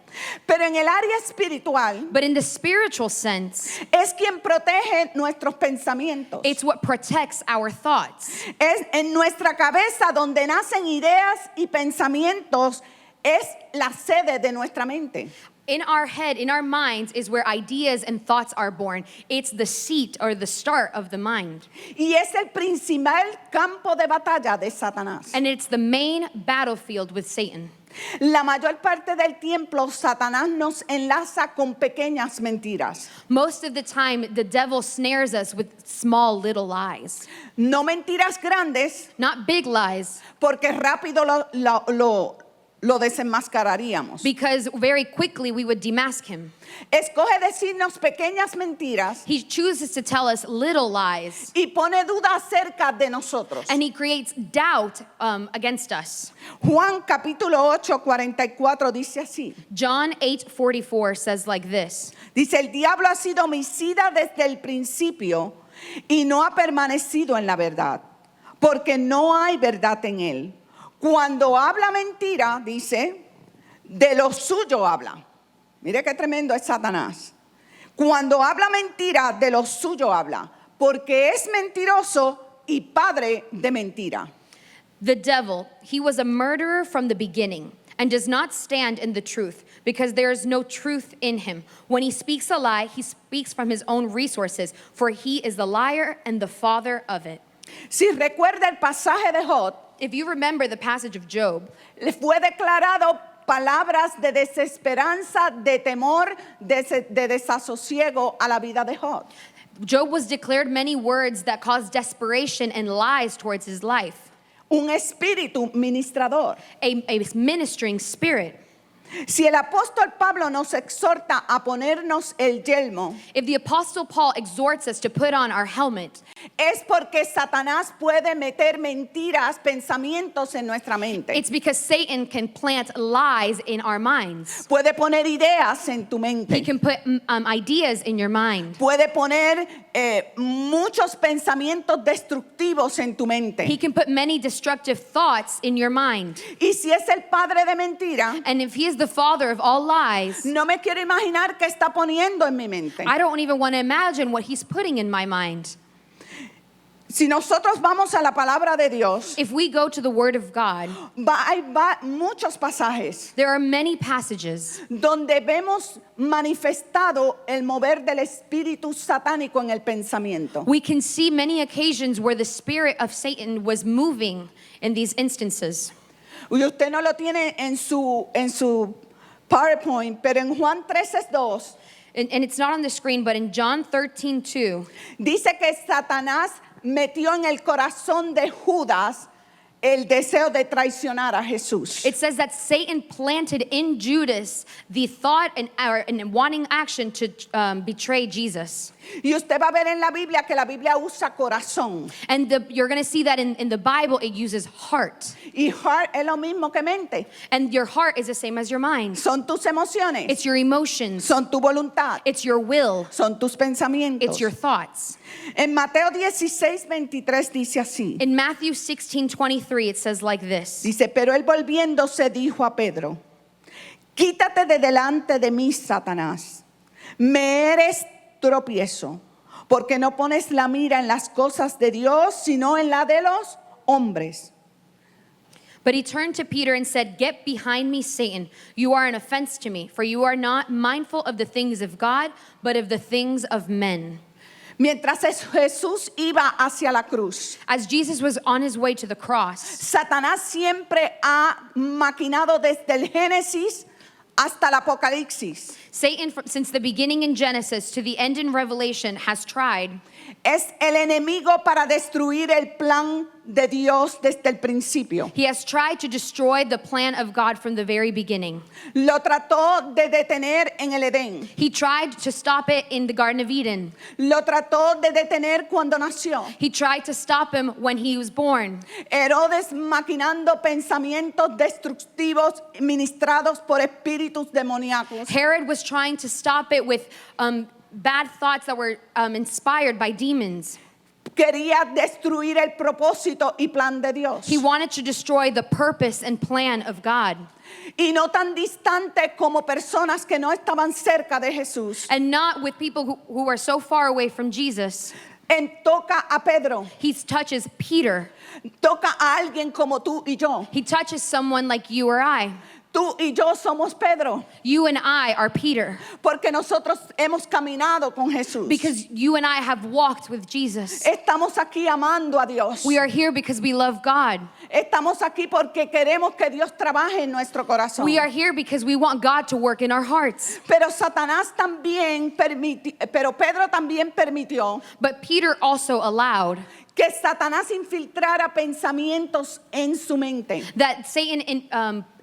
Pero en el área espiritual But in the spiritual sense, es quien protege nuestros pensamientos. it's what protects our thoughts. Es en nuestra cabeza donde nacen ideas y pensamientos. Es la sede de nuestra mente. In our head, in our minds, is where ideas and thoughts are born. It's the seat or the start of the mind. Y es el principal campo de batalla de Satanás. And it's the main battlefield with Satan. La mayor parte del tiempo, Satanás nos enlaza con pequeñas mentiras. Most of the time, the devil snares us with small little lies. No mentiras grandes, Not big lies, porque rápido lo desenmascararíamos. because very quickly we would demask him. Escoge decirnos pequeñas mentiras He chooses to tell us little lies, y pone duda acerca de nosotros. and he creates doubt against us. Juan capítulo 8, 44 dice así. John 8:44 says like this. Dice, el diablo ha sido homicida desde el principio y no ha permanecido en la verdad, porque no hay verdad en él. Cuando habla mentira, dice, de lo suyo habla. Mire qué tremendo es Satanás. Cuando habla mentira, de lo suyo habla, porque es mentiroso y padre de mentira. The devil, he was a murderer from the beginning. and does not stand in the truth, because there is no truth in him. When he speaks a lie, he speaks from his own resources, for he is the liar and the father of it. Si recuerda el pasaje de Job, If you remember the passage of Job, le fue declarado palabras de desesperanza, de temor, de desasosiego a la vida de Job. Job was declared many words that caused desperation and lies towards his life. Un espíritu ministrador. A ministering spirit. Si el apóstol Pablo nos exhorta a ponernos el yelmo, If the Apostle Paul exhorts us to put on our helmet, es porque Satanás puede meter mentiras, pensamientos en nuestra mente. it's because Satan can plant lies in our minds. Puede poner ideas en tu He mente. can put ideas in your mind. Puede poner muchos pensamientos destructivos en tu mente. He can put many destructive thoughts in your mind. Y si es el padre de mentira, And if he is the father of all lies, no me quiero imaginar qué está poniendo en mi mente. I don't even want to imagine what he's putting in my mind. Si nosotros vamos a la palabra de Dios, If we go to the Word of God, hay muchos pasajes there are many passages donde vemos manifestado el mover del espíritu satánico en el pensamiento. we can see many occasions where the spirit of Satan was moving in these instances. Y usted no lo tiene en su PowerPoint, pero en Juan 13:2 And it's not on the screen, but in John 13:2, dice que Satanás metió en el corazón de Judas el deseo de traicionar a Jesús. it says that Satan planted in Judas the thought and wanting action to betray Jesus. Y usted va a ver en la Biblia que la Biblia usa corazón. And you're going to see that in the Bible, it uses heart. Y heart es lo mismo que mente. And your heart is the same as your mind. Son tus emociones, It's your emotions. son tu voluntad, It's your will. son tus pensamientos. It's your thoughts. En Mateo 16:23 dice así. In Matthew 16:23, it says like this. Dice, pero él volviéndose dijo a Pedro, quítate de delante de mí, Satanás. Me eres tropiezo, porque no pones la mira en las cosas de Dios, sino en la de los hombres. But he turned to Peter and said, get behind me, Satan. You are an offense to me, for you are not mindful of the things of God, but of the things of men. Mientras Jesús iba hacia la cruz, As Jesus was on his way to the cross, Satanás siempre ha maquinado desde el Génesis hasta el Apocalipsis. Satan, since the beginning in Genesis to the end in Revelation, has tried. Es el enemigo para destruir el plan de Dios desde el principio. He has tried to destroy the plan of God from the very beginning. Lo trató de detener en el Edén. He tried to stop it in the Garden of Eden. Lo trató de detener cuando nació. He tried to stop him when he was born. Herodes maquinando pensamientos destructivos ministrados por espíritus demoníacos. Herod was trying to stop it with bad thoughts that were inspired by demons. Quería destruir el propósito y plan de Dios. He wanted to destroy the purpose and plan of God. Y no tan distante como personas que no estaban cerca de Jesús. And not with people who are so far away from Jesus. Toca a Pedro. He touches Peter. Toca a alguien como tú y yo. He touches someone like you or I. Tú y yo somos Pedro. You and I are Peter. Porque nosotros hemos caminado con Jesús. Because you and I have walked with Jesus. Estamos aquí amando a Dios. We are here because we love God. Estamos aquí porque queremos que Dios trabaje en nuestro corazón. We are here because we want God to work in our hearts. Pero Satanás también pero Pedro también permitió But Peter also allowed que Satanás infiltrara pensamientos en su mente. that Satan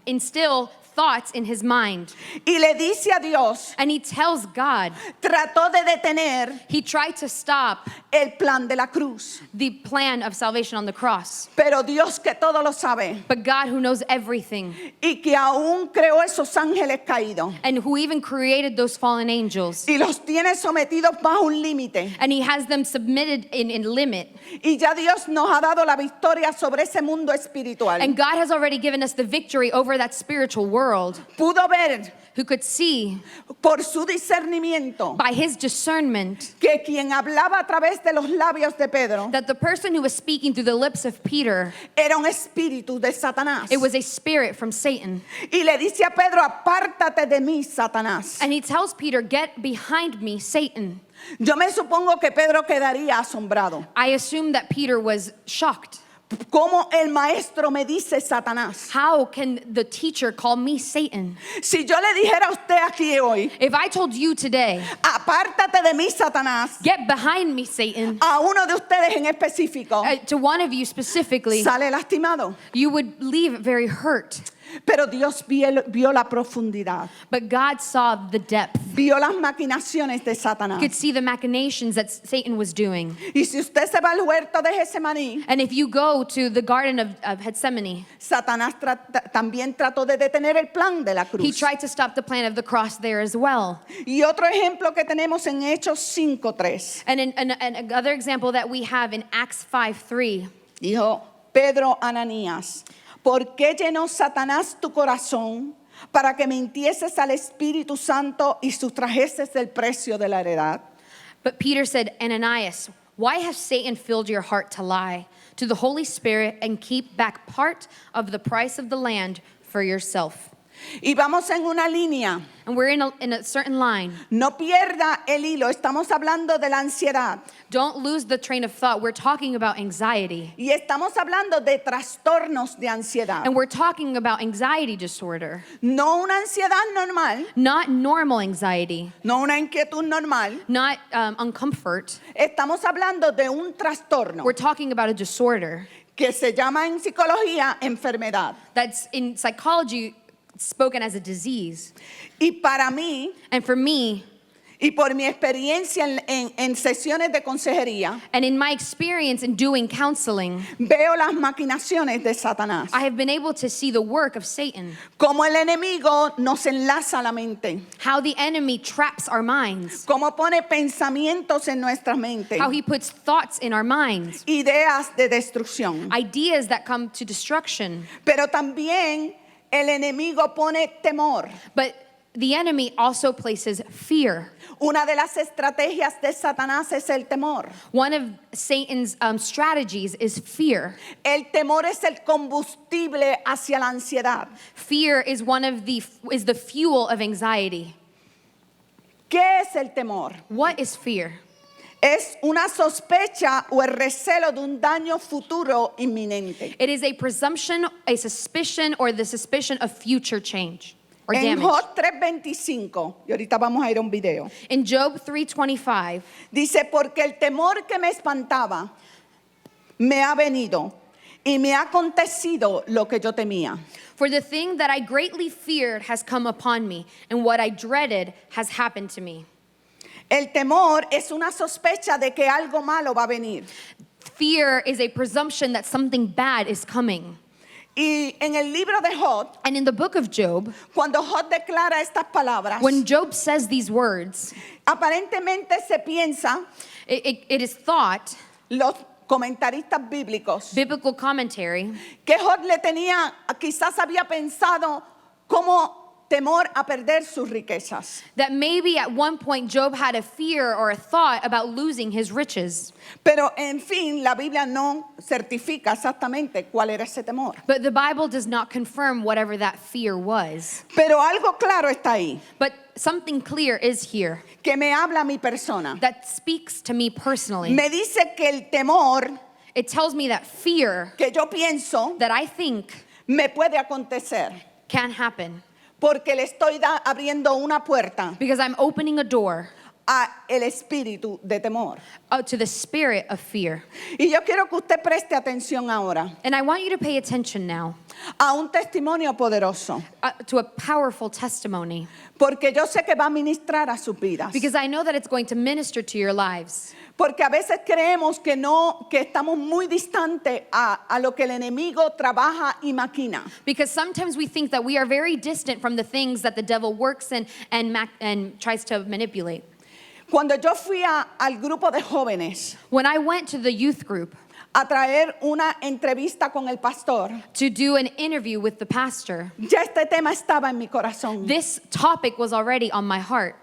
instill thoughts in his mind. Y le dice a Dios, And he tells God, trató de detener he tried to stop el plan de la cruz. the plan of salvation on the cross. Pero Dios que todo lo sabe But God, who knows everything, y que aún creó esos ángeles caídos and who even created those fallen angels, y los tiene sometidos bajo un límite. and he has them submitted in limit. Y ya Dios nos ha dado la victoria sobre ese mundo espiritual. And God has already given us the victory over that spiritual world. world, pudo ver who could see por su discernimiento by his discernment que quien hablaba a través de los labios de Pedro that the person who was speaking through the lips of Peter, era un espíritu de Satanás. it was a spirit from Satan. Y le dice a Pedro, apártate de mí, Satanás. And he tells Peter, get behind me, Satan. Yo me supongo que Pedro quedaría asombrado. I assume that Peter was shocked. ¿Cómo el maestro me dice Satanás? How can the teacher call me Satan? Si yo le dijera a usted aquí hoy, If I told you today, apártate de mí, Satanás, get behind me, Satan, a uno de ustedes en específico, to one of you specifically, sale lastimado. you would leave very hurt. Pero Dios vio la profundidad, But God saw the depth. vio las maquinaciones de He Satanás. could see the machinations that Satan was doing. Y si usted se va al huerto de Getsemaní, And if you go to the Garden of Gethsemane, Satanás también trató de detener el plan de la he cruz. tried to stop the plan of the cross there as well. Y otro ejemplo que tenemos en Hechos 5:3. And another example that we have in Acts 5:3, Dijo Pedro a Ananías, ¿por qué llenó Satanás tu corazón para que mintieses al Espíritu Santo y sustrajeses el precio de la heredad? but Peter said, Ananias, why has Satan filled your heart to lie to the Holy Spirit and keep back part of the price of the land for yourself? Y vamos en una línea. And we're in a certain line. No pierda el hilo. Estamos hablando de la ansiedad. Don't lose the train of thought. We're talking about anxiety. Y estamos hablando de trastornos de ansiedad. And we're talking about anxiety disorder, No una ansiedad normal, not normal anxiety, no una inquietud normal. not uncomfort. Estamos hablando de un trastorno We're talking about a disorder que se llama en psicología enfermedad. that's in psychology spoken as a disease. Y para mí, And for me, y por mi experiencia en sesiones de consejería, and in my experience in doing counseling, veo las maquinaciones de Satanás. I have been able to see the work of Satan, Cómo el enemigo nos enlaza la mente. how the enemy traps our minds, Cómo pone pensamientos en nuestra mente. how he puts thoughts in our minds, Ideas de destrucción. ideas that come to destruction. Pero también el enemigo pone temor. But the enemy also places fear. Una de las estrategias de Satanás es el temor. One of Satan's strategies is fear. El temor es el combustible hacia la ansiedad. Fear is the fuel of anxiety. ¿Qué es el temor? What is fear? Es una sospecha o el recelo de un daño futuro inminente. It is a presumption, a suspicion, or the suspicion of future change or En damage. Job 3:25, y ahorita vamos a ir a un video, In Job 3:25, dice, porque el temor que me espantaba me ha venido y me ha acontecido lo que yo temía. for the thing that I greatly feared has come upon me, and what I dreaded has happened to me. El temor es una sospecha de que algo malo va a venir. Fear is a presumption that something bad is coming. Y en el libro de Job, And in the book of Job, cuando Job declara estas palabras, when Job says these words, aparentemente se piensa, it is thought, los comentaristas bíblicos, biblical commentary, que Job le tenía, quizás había pensado como temor a perder sus riquezas. that maybe at one point Job had a fear or a thought about losing his riches. Pero en fin, la Biblia no certifica exactamente cuál era ese temor. But the Bible does not confirm whatever that fear was. Pero algo claro está ahí, But something clear is here que me habla a mi persona. that speaks to me personally. Me dice que el temor It tells me that fear que yo pienso that I think me puede acontecer can happen porque le estoy abriendo una puerta because I'm opening a door a el espíritu de temor. to the spirit of fear. Y yo quiero que usted preste atención ahora And I want you to pay attention now a un testimonio poderoso, to a powerful testimony porque yo sé que va a ministrar a sus vidas. because I know that it's going to minister to your lives. Porque a veces creemos que estamos muy distantes a lo que el enemigo trabaja y maquina. Because sometimes we think that we are very distant from the things that the devil works in and tries to manipulate. Cuando yo fui al grupo de jóvenes, When I went to the youth group, a traer una entrevista con el pastor, to do an interview with the pastor. ya este tema estaba en mi corazón. This topic was already on my heart.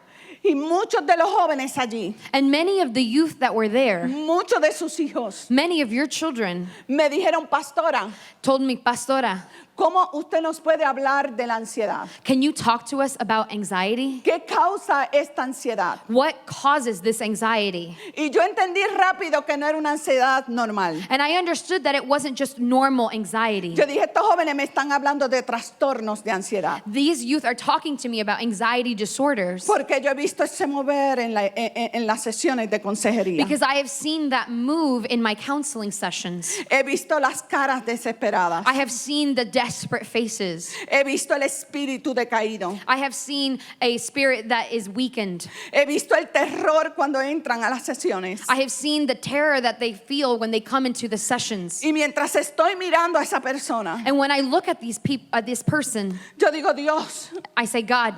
Y muchos de los jóvenes allí, And many of the youth that were there, muchos de sus hijos, many of your children me dijeron, pastora, told me, Pastora, ¿cómo usted nos puede hablar de la ansiedad? can you talk to us about anxiety? ¿Qué causa esta ansiedad? What causes this anxiety? Y yo entendí rápido que no era una ansiedad normal. And I understood that it wasn't just normal anxiety. Yo dije, estos jóvenes me están hablando de trastornos de ansiedad. These youth are talking to me about anxiety disorders Porque yo he visto ese mover en las sesiones de consejería. because I have seen that move in my counseling sessions. He visto las caras desesperadas. I have seen the desperate faces. He visto el espíritu decaído. I have seen a spirit that is weakened. He visto el terror cuando entran a las sesiones. I have seen the terror that they feel when they come into the sessions. Y mientras estoy mirando a esa persona, And when I look at this person, yo digo, Dios, I say, God,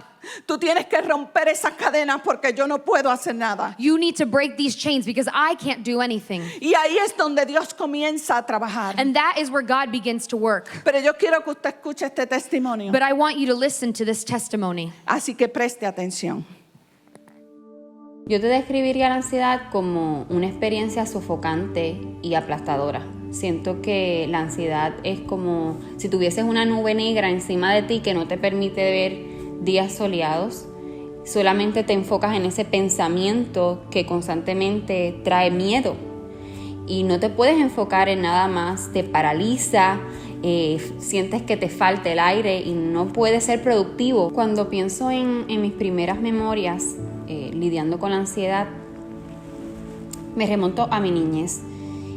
tú tienes que romper esas cadenas porque yo no puedo hacer nada. you need to break these chains because I can't do anything. Y ahí es donde Dios comienza a trabajar. And that is where God begins to work. Pero yo quiero que usted escuche este testimonio. But I want you to listen to this testimony. Así que preste atención. Yo te describiría la ansiedad como una experiencia sofocante y aplastadora. Siento que la ansiedad es como si tuvieses una nube negra encima de ti que no te permite ver días soleados. Solamente te enfocas en ese pensamiento que constantemente trae miedo y no te puedes enfocar en nada más, te paraliza, sientes que te falta el aire y no puedes ser productivo. Cuando pienso en mis primeras memorias lidiando con la ansiedad, me remonto a mi niñez.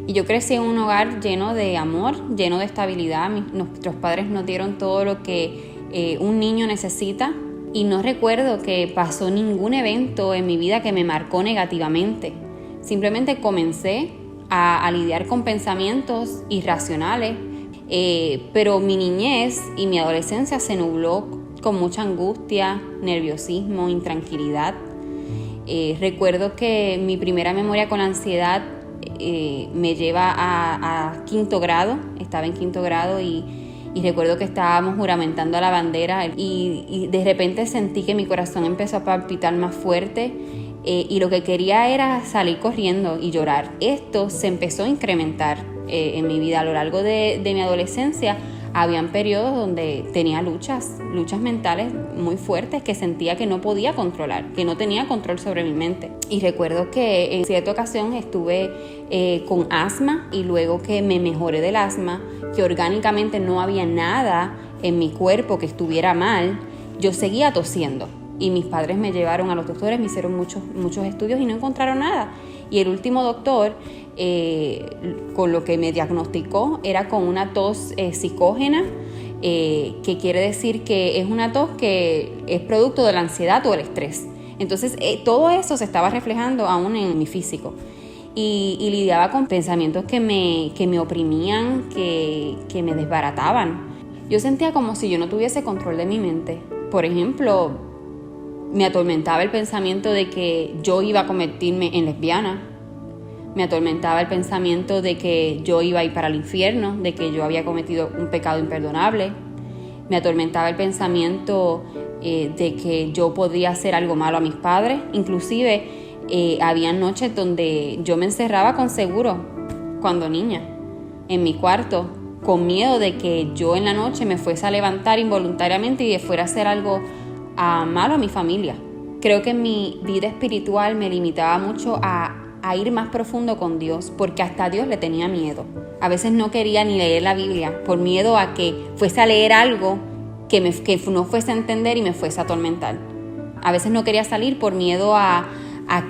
Y yo crecí en un hogar lleno de amor, lleno de estabilidad. Nuestros padres nos dieron todo lo que un niño necesita. Y no recuerdo que pasó ningún evento en mi vida que me marcó negativamente. Simplemente comencé a lidiar con pensamientos irracionales. Pero mi niñez y mi adolescencia se nubló con mucha angustia, nerviosismo, intranquilidad. Recuerdo que mi primera memoria con la ansiedad me lleva a quinto grado. Estaba en quinto grado y recuerdo que estábamos juramentando la bandera y de repente sentí que mi corazón empezó a palpitar más fuerte y lo que quería era salir corriendo y llorar. Esto se empezó a incrementar en mi vida a lo largo de mi adolescencia. Habían periodos donde tenía luchas mentales muy fuertes que sentía que no podía controlar, que no tenía control sobre mi mente. Y recuerdo que en cierta ocasión estuve con asma y luego que me mejoré del asma, que orgánicamente no había nada en mi cuerpo que estuviera mal, yo seguía tosiendo. Y mis padres me llevaron a los doctores, me hicieron muchos estudios y no encontraron nada. Y el último doctor, con lo que me diagnosticó, era con una tos psicógena, que quiere decir que es una tos que es producto de la ansiedad o el estrés. Entonces, todo eso se estaba reflejando aún en mi físico. Y lidiaba con pensamientos que me oprimían, que me desbarataban. Yo sentía como si yo no tuviese control de mi mente. Por ejemplo, me atormentaba el pensamiento de que yo iba a convertirme en lesbiana. Me atormentaba el pensamiento de que yo iba a ir para el infierno, de que yo había cometido un pecado imperdonable. Me atormentaba el pensamiento de que yo podía hacer algo malo a mis padres. Inclusive, había noches donde yo me encerraba con seguro, cuando niña, en mi cuarto, con miedo de que yo en la noche me fuese a levantar involuntariamente y fuera a hacer algo malo a mi familia. Creo que mi vida espiritual me limitaba mucho a ir más profundo con Dios, porque hasta a Dios le tenía miedo. A veces no quería ni leer la Biblia, por miedo a que fuese a leer algo que no fuese a entender y me fuese a atormentar. A veces no quería salir por miedo a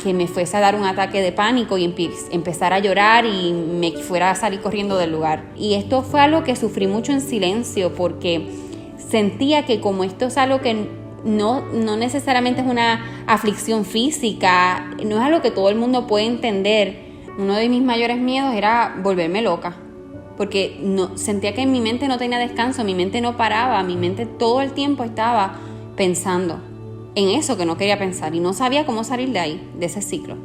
que me fuese a dar un ataque de pánico y empezar a llorar y me fuera a salir corriendo del lugar. Y esto fue algo que sufrí mucho en silencio, porque sentía que como esto es algo que no necesariamente es una aflicción física, no es algo que todo el mundo puede entender. Uno de mis mayores miedos era volverme loca, porque sentía que mi mente no tenía descanso, mi mente no paraba, mi mente todo el tiempo estaba pensando en eso que no quería pensar y no sabía cómo salir de ahí, de ese ciclo.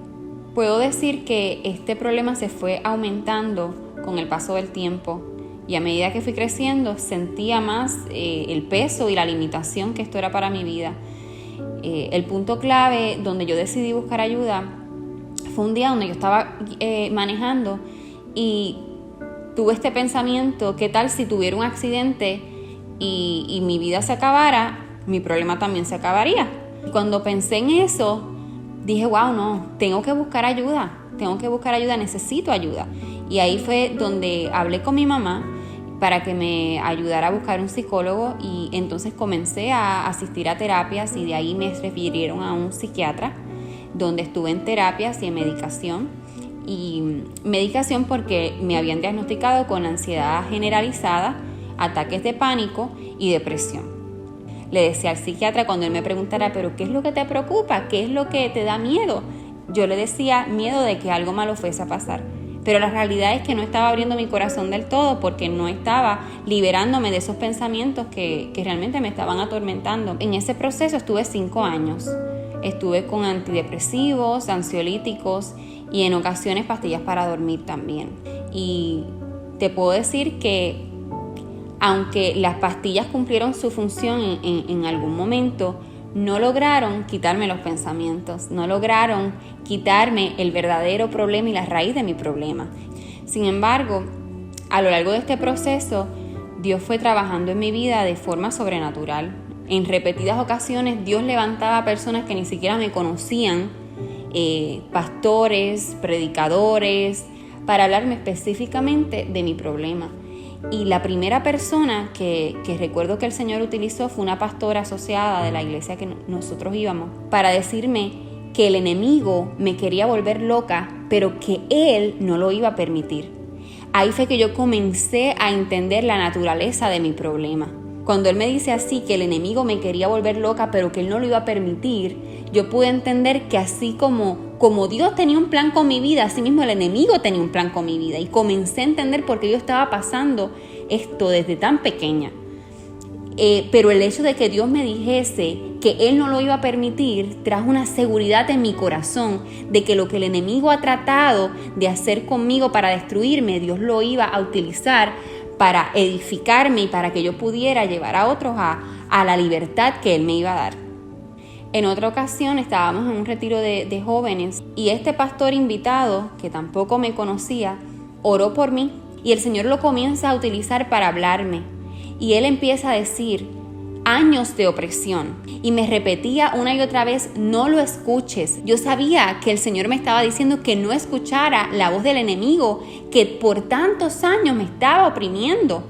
Puedo decir que este problema se fue aumentando con el paso del tiempo. Y a medida que fui creciendo, sentía más el peso y la limitación que esto era para mi vida. El punto clave donde yo decidí buscar ayuda fue un día donde yo estaba manejando y tuve este pensamiento: ¿qué tal si tuviera un accidente y mi vida se acabara? Mi problema también se acabaría. Y cuando pensé en eso, dije, wow, no, tengo que buscar ayuda, necesito ayuda. Y ahí fue donde hablé con mi mamá para que me ayudara a buscar un psicólogo, y entonces comencé a asistir a terapias, y de ahí me refirieron a un psiquiatra donde estuve en terapias y en medicación. Y medicación porque me habían diagnosticado con ansiedad generalizada, ataques de pánico y depresión. Le decía al psiquiatra, cuando él me preguntara, ¿pero qué es lo que te preocupa? ¿Qué es lo que te da miedo? Yo le decía, miedo de que algo malo fuese a pasar. Pero la realidad es que no estaba abriendo mi corazón del todo, porque no estaba liberándome de esos pensamientos que realmente me estaban atormentando. En ese proceso estuve 5 años. Estuve con antidepresivos, ansiolíticos y en ocasiones pastillas para dormir también. Y te puedo decir que aunque las pastillas cumplieron su función en algún momento, no lograron quitarme los pensamientos, no lograron quitarme el verdadero problema y la raíz de mi problema. Sin embargo, a lo largo de este proceso, Dios fue trabajando en mi vida de forma sobrenatural. En repetidas ocasiones, Dios levantaba a personas que ni siquiera me conocían, pastores, predicadores, para hablarme específicamente de mi problema. Y la primera persona que recuerdo que el Señor utilizó fue una pastora asociada de la iglesia que nosotros íbamos, para decirme que el enemigo me quería volver loca, pero que Él no lo iba a permitir. Ahí fue que yo comencé a entender la naturaleza de mi problema. Cuando Él me dice así, que el enemigo me quería volver loca, pero que Él no lo iba a permitir, yo pude entender que así como Dios tenía un plan con mi vida, así mismo el enemigo tenía un plan con mi vida. Y comencé a entender por qué yo estaba pasando esto desde tan pequeña. Pero el hecho de que Dios me dijese que Él no lo iba a permitir, trajo una seguridad en mi corazón de que lo que el enemigo ha tratado de hacer conmigo para destruirme, Dios lo iba a utilizar para edificarme y para que yo pudiera llevar a otros a la libertad que Él me iba a dar. En otra ocasión estábamos en un retiro de jóvenes, y este pastor invitado, que tampoco me conocía, oró por mí, y el Señor lo comienza a utilizar para hablarme. Y Él empieza a decir, años de opresión. Y me repetía una y otra vez, no lo escuches. Yo sabía que el Señor me estaba diciendo que no escuchara la voz del enemigo, que por tantos años me estaba oprimiendo.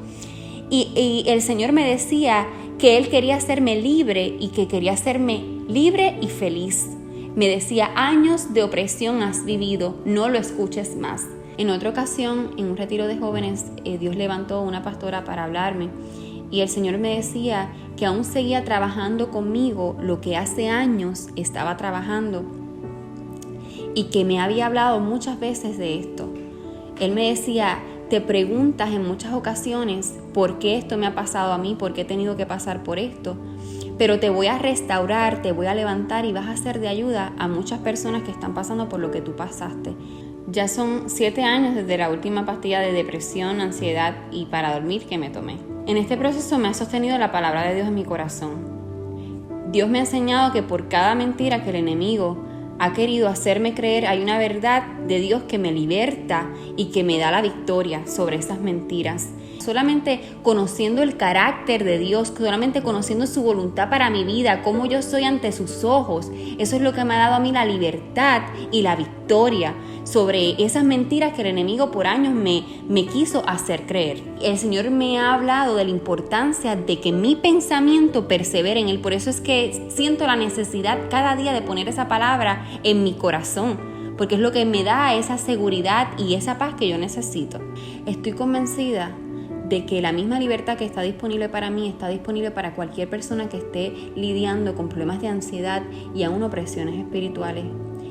Y el Señor me decía que Él quería hacerme libre, y que quería hacerme libre y feliz. Me decía, años de opresión has vivido, no lo escuches más. En otra ocasión, en un retiro de jóvenes, Dios levantó una pastora para hablarme, y el Señor me decía que aún seguía trabajando conmigo lo que hace años estaba trabajando, y que me había hablado muchas veces de esto. Él me decía, te preguntas en muchas ocasiones por qué esto me ha pasado a mí, por qué he tenido que pasar por esto, pero te voy a restaurar, te voy a levantar y vas a ser de ayuda a muchas personas que están pasando por lo que tú pasaste. Ya son 7 años desde la última pastilla de depresión, ansiedad y para dormir que me tomé. En este proceso me ha sostenido la palabra de Dios en mi corazón. Dios me ha enseñado que por cada mentira que el enemigo ha querido hacerme creer, hay una verdad de Dios que me liberta y que me da la victoria sobre esas mentiras. Solamente conociendo el carácter de Dios, solamente conociendo su voluntad para mi vida, cómo yo soy ante sus ojos, eso es lo que me ha dado a mí la libertad y la victoria sobre esas mentiras que el enemigo por años me quiso hacer creer. El Señor me ha hablado de la importancia de que mi pensamiento persevere en Él. Por eso es que siento la necesidad cada día de poner esa palabra en mi corazón, porque es lo que me da esa seguridad y esa paz que yo necesito. Estoy convencida de que la misma libertad que está disponible para mí está disponible para cualquier persona que esté lidiando con problemas de ansiedad y aún opresiones espirituales.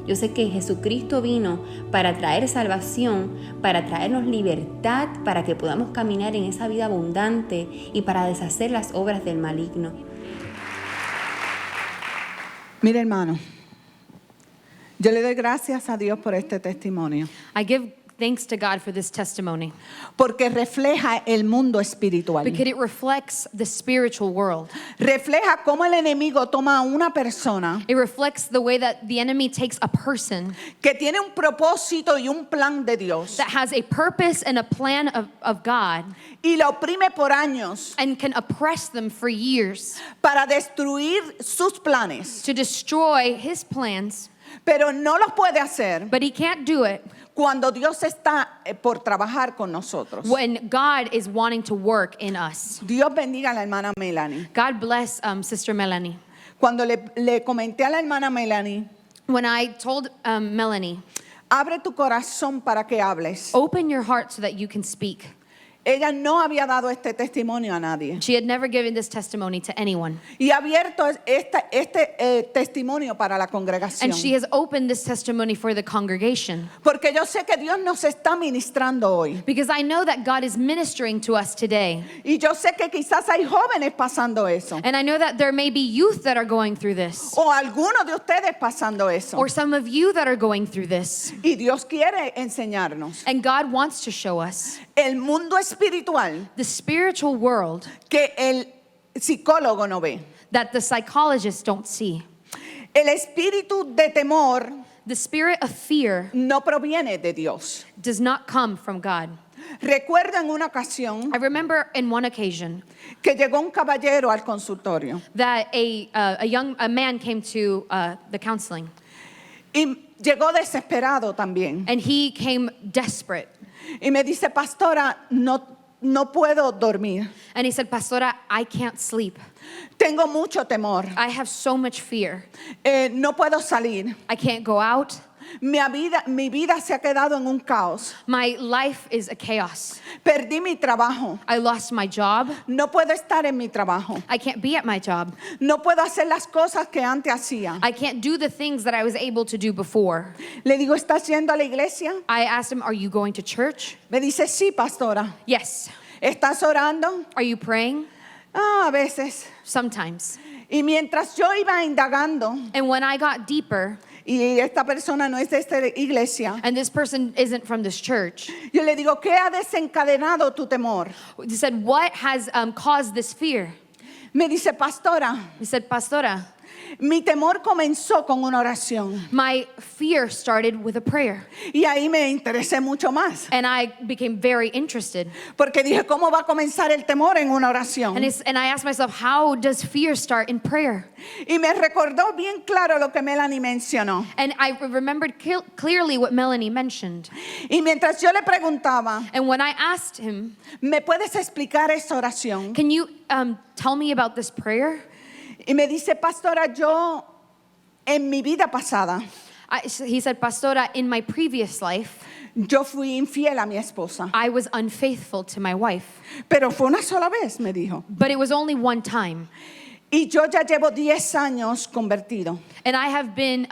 Yo sé que Jesucristo vino para traer salvación, para traernos libertad, para que podamos caminar en esa vida abundante y para deshacer las obras del maligno. Mira, hermano, yo le doy gracias a Dios por este testimonio. I give thanks to God for this testimony porque refleja el mundo espiritual. because it reflects the spiritual world. Refleja cómo el enemigo toma a una persona It reflects the way that the enemy takes a person que tiene un propósito y un plan de Dios that has a purpose and a plan of God y la oprime por años and can oppress them for years para destruir sus planes, to destroy his plans, pero no los puede hacer but he can't do it cuando Dios está por trabajar con nosotros. when God is wanting to work in us. Dios bendiga a la hermana Melanie. God bless Sister Melanie. Cuando le comenté a la hermana Melanie, When I told Melanie, abre tu corazón para que hables. open your heart so that you can speak. Ella no había dado este testimonio a nadie. She had never given this testimony to anyone. Y ha abierto este testimonio para la congregación. And she has opened this testimony for the congregation. Porque yo sé que Dios nos está ministrando hoy. Because I know that God is ministering to us today. Y yo sé que quizás hay jóvenes pasando eso. And I know that there may be youth that are going through this. O algunos de ustedes pasando eso. Or some of you that are going through this. Y Dios quiere enseñarnos. And God wants to show us El mundo espiritual the spiritual world que el psicólogo no ve. that the psychologists don't see. El espíritu de temor The spirit of fear no proviene de Dios. does not come from God. Recuerdo en una ocasión I remember in one occasion que llegó un caballero al consultorio that a man came to the counseling, y llegó desesperado también. and he came desperate. Y me dice, pastora, no puedo dormir. And he said, Pastora, I can't sleep. Tengo mucho temor. I have so much fear. No puedo salir. I can't go out. Mi vida se ha quedado en un caos. My life is a chaos. Perdí mi trabajo. I lost my job. No puedo estar en mi trabajo. I can't be at my job. No puedo hacer las cosas que antes hacía. I can't do the things that I was able to do before. Le digo, ¿estás yendo a la iglesia? I asked him, are you going to church? Me dice, sí, pastora. Yes. ¿Estás orando? Are you praying? A veces. Sometimes. Y mientras yo iba indagando, And when I got deeper, y esta persona no es de esta iglesia, and this person isn't from this church, yo le digo, ¿qué ha desencadenado tu temor? he said, what has caused this fear? Me dice, pastora, He said, Pastora, mi temor comenzó con una oración. my fear started with a prayer. Y ahí me interesé mucho más. And I became very interested. Porque dije, ¿cómo va a comenzar el temor en una oración? And I asked myself, how does fear start in prayer? Y me recordó bien claro lo que Melanie mencionó. And I remembered clearly what Melanie mentioned. Y mientras yo le preguntaba, And when I asked him, ¿me puedes explicar esa oración? can you tell me about this prayer? Y me dice, pastora, yo en mi vida pasada, He said, Pastora, in my previous life, yo fui infiel a mi esposa. I was unfaithful to my wife. Pero fue una sola vez, me dijo. But it was only one time. Y yo ya llevo 10 años convertido. And I have been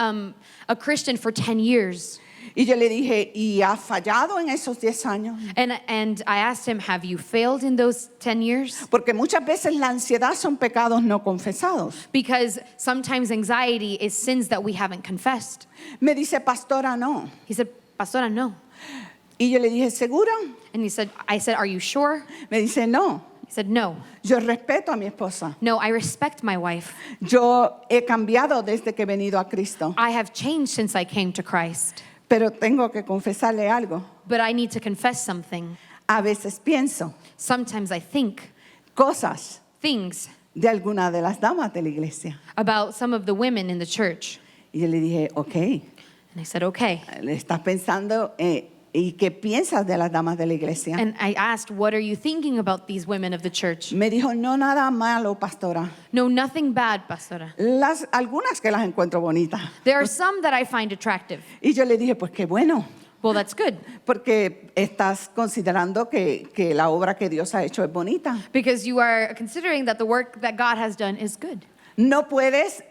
a Christian for 10 years. Y yo le dije, ¿y has fallado en esos 10 años? And I asked him, have you failed in those 10 years? Porque muchas veces la ansiedad son pecados no confesados. Because sometimes anxiety is sins that we haven't confessed. Me dice, pastora, no. He said, Pastora, no. Y yo le dije, ¿seguro? And I said, are you sure? Me dice, no. He said, no. Yo respeto a mi esposa. No, I respect my wife. Yo he cambiado desde que he venido a Cristo. I have changed since I came to Christ. Pero tengo que confesarle algo. But I need to confess something. A veces pienso Sometimes I think cosas things de alguna de las damas de la iglesia. about some of the women in the church. Y yo le dije, ok, And I said, okay. le estás pensando, ¿y qué piensas de las damas de la iglesia? And I asked, what are you thinking about these women of the church? Me dijo, no, nada malo, pastora. No, nothing bad, Pastora. Algunas que las encuentro bonitas. There are some that I find attractive. Y yo le dije, pues qué bueno, Well, that's good. porque estás considerando que la obra que Dios ha hecho es bonita. Because you are considering that the work that God has done is good. No puedes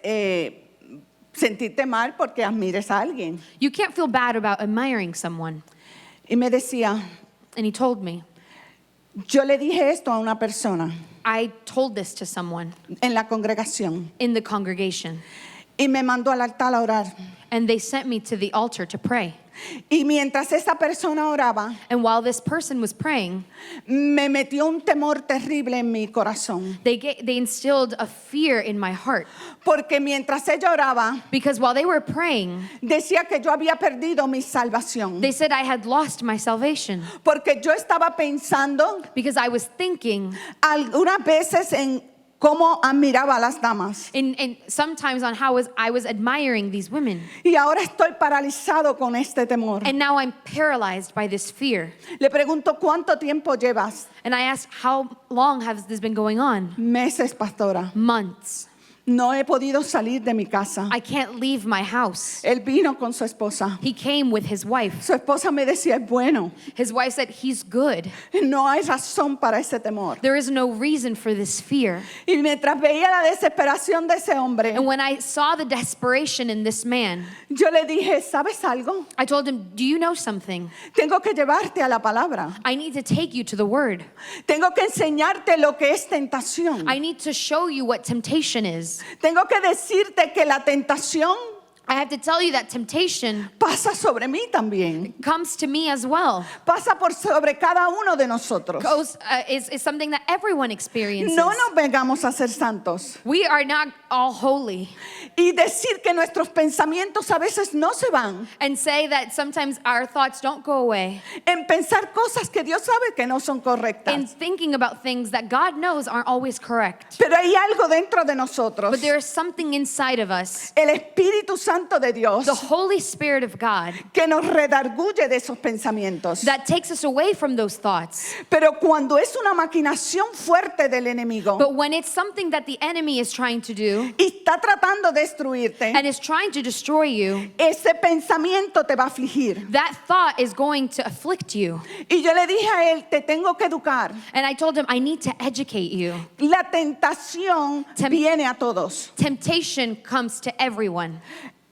sentirte mal porque admires a alguien. You can't feel bad about admiring someone. Y me decía, And he told me, yo le dije esto a una persona I told this to someone en la congregación in the congregation. y me mandó al altar a orar. And they sent me to the altar to pray. Y mientras esa persona oraba, And while this person was praying, me metió un temor terrible en mi corazón. they instilled a fear in my heart. Porque mientras ella oraba, Because while they were praying, decía que yo había perdido mi salvación. they said I had lost my salvation. Porque yo estaba pensando Because I was thinking algunas veces en cómo admiraba a las damas. in sometimes on how I was admiring these women. Y ahora estoy paralizado con este temor. And now I'm paralyzed by this fear. Le pregunto, ¿cuánto tiempo llevas? And I asked, how long has this been going on? Meses, pastora. Months. No he podido salir de mi casa. I can't leave my house. Él vino con su esposa. He came with his wife. Su esposa me decía, es bueno. His wife said, he's good. No hay razón para ese temor. There is no reason for this fear. Y mientras veía la desesperación de ese hombre, And when I saw the desperation in this man, yo le dije, ¿sabes algo? I told him, do you know something? Tengo que llevarte a la palabra. I need to take you to the word. Tengo que enseñarte lo que es tentación. I need to show you what temptation is. Tengo que decirte que la tentación I have to tell you that temptation pasa sobre mí también. comes to me as well. Pasa por sobre cada uno de nosotros. Is something that everyone experiences. No nos vengamos a ser santos. We are not all holy. Y decir que nuestros pensamientos a veces no se van And say that sometimes our thoughts don't go away. en pensar cosas que Dios sabe que no son In correctas. thinking about things that God knows aren't always correct. Pero hay algo dentro de nosotros. But there is something inside of us, El Espíritu Santo de Dios the Holy Spirit of God, que nos redarguye de esos pensamientos. that takes us away from those thoughts. Pero cuando es una maquinación fuerte del enemigo But when it's something that the enemy is trying to do y está tratando de destruirte, and is trying to destroy you, ese pensamiento te va a afligir. that thought is going to afflict you. Y yo le dije a él, te tengo que educar. And I told him, I need to educate you. La tentación viene a todos. Temptation comes to everyone.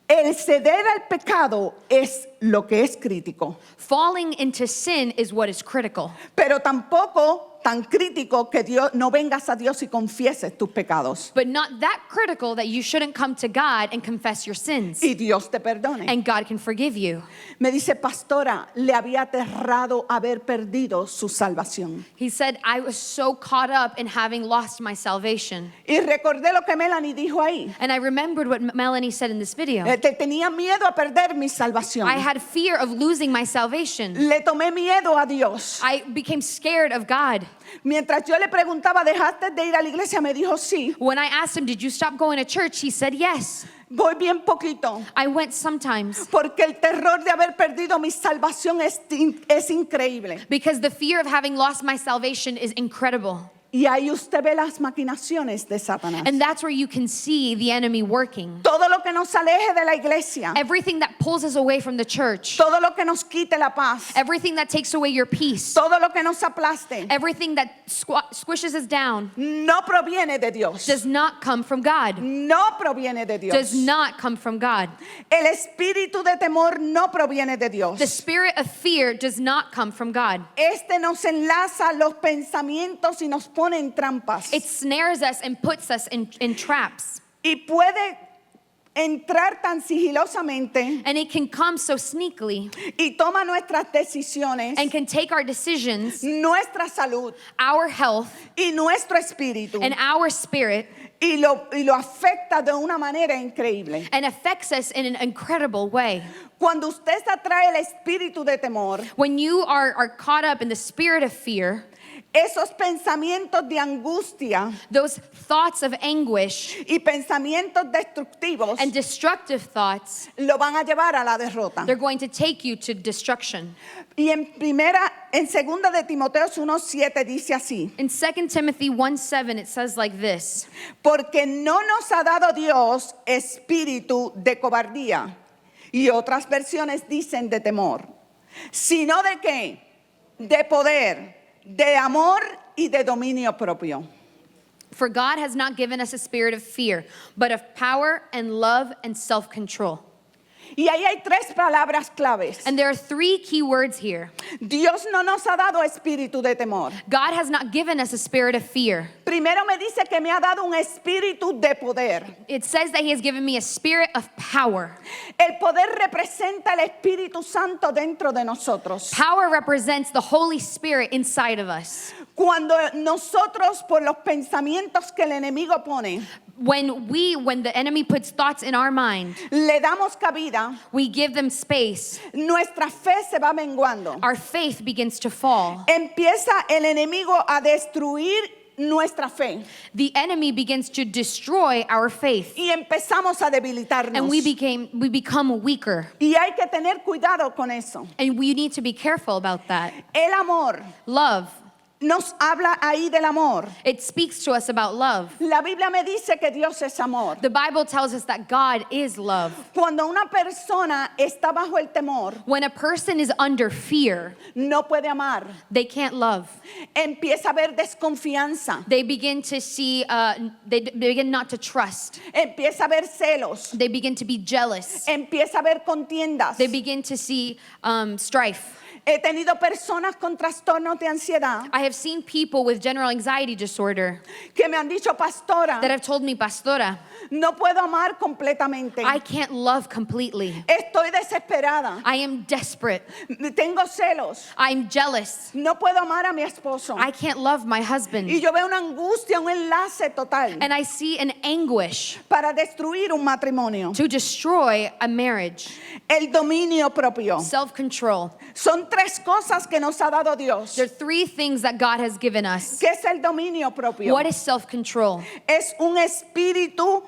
El ceder al pecado es lo que es crítico, Falling into sin is what is critical, pero tampoco tan crítico que Dios no vengas a Dios y confieses tus pecados but not that critical that you shouldn't come to God and confess your sins. y Dios te perdone. And God can forgive you. Me dice, pastora, le había aterrado haber perdido su salvación. He said, I was so caught up in having lost my salvation. Y recordé lo que Melanie dijo ahí. And I remembered what Melanie said in this video. Te tenía miedo a perder mi salvación. I had fear of losing my salvation. Le tomé miedo a Dios. I became scared of God. Mientras yo le preguntaba, ¿dejaste de ir a la iglesia? Me dijo, sí. When I asked him, did you stop going to church? He said, yes. Voy bien poquito. I went sometimes. Porque el terror de haber perdido mi salvación es increíble. Because the fear of having lost my salvation is incredible. Y ahí usted ve las maquinaciones de Satanás. And that's where you can see the enemy working. Todo lo que nos aleje de la iglesia, Everything that pulls us away from the church, todo lo que nos quite la paz, everything that takes away your peace, todo lo que nos aplaste, everything that squishes us down no proviene de Dios. does not come from God. No proviene de Dios. Does not come from God. El espíritu de temor no proviene de Dios. The spirit of fear does not come from God. Este nos enlaza los pensamientos y nos pone en trampas. It snares us and puts us in traps. Y puede entrar tan sigilosamente And it can come so sneakily y toma nuestras decisiones, and can take our decisions, nuestra salud our health, y nuestro espíritu and our spirit y lo afecta de una manera increíble. and affects us in an incredible way. Cuando usted se atrae el espíritu de temor, When you are caught up in the spirit of fear, esos pensamientos de angustia those thoughts of anguish y pensamientos destructivos and destructive thoughts, lo van a llevar a la derrota. they're going to take you to destruction. Y en segunda de Timoteo 1:7 dice así: In 2 Timothy 1:7, it says like this, porque no nos ha dado Dios espíritu de cobardía, y otras versiones dicen de temor, sino de qué, de poder, de amor y de dominio propio. for God has not given us a spirit of fear, but of power and love and self-control. Y ahí hay tres palabras claves. And there are three key words here. Dios no nos ha dado espíritu de temor. God has not given us a spirit of fear. Primero me dice que me ha dado un espíritu de poder. It says that He has given me a spirit of power. El poder representa el Espíritu Santo dentro de nosotros. Power represents the Holy Spirit inside of us. Cuando nosotros, por los pensamientos que el enemigo pone, When the enemy puts thoughts in our mind, le damos cabida, we give them space. nuestra fe se va menguando. Our faith begins to fall. Empieza el enemigo a destruir nuestra fe The enemy begins to destroy our faith, y empezamos a debilitarnos. and we become weaker. Y hay que tener cuidado con eso. And we need to be careful about that. El amor Love. nos habla ahí del amor. It speaks to us about love. La Biblia me dice que Dios es amor. The Bible tells us that God is love. Cuando una persona está bajo el temor, When a person is under fear, no puede amar. they can't love. Empieza a haber desconfianza. They begin to see, they begin not to trust. Empieza a haber celos. They begin to be jealous. Empieza a haber contiendas. They begin to see strife. He tenido personas con trastornos de ansiedad I have seen people with general anxiety disorder que me han dicho, pastora, that have told me, Pastora, no puedo amar completamente. I can't love completely. Estoy desesperada. I am desperate. Tengo celos. I'm jealous. No puedo amar a mi esposo. I can't love my Y husband. yo veo una angustia, un enlace total And I see an anguish para destruir un matrimonio. to destroy a marriage. El dominio propio. Self-control. Son tres cosas que nos ha dado Dios. There are three things that God has given us. ¿Qué es el dominio propio? What is self-control? Es un espíritu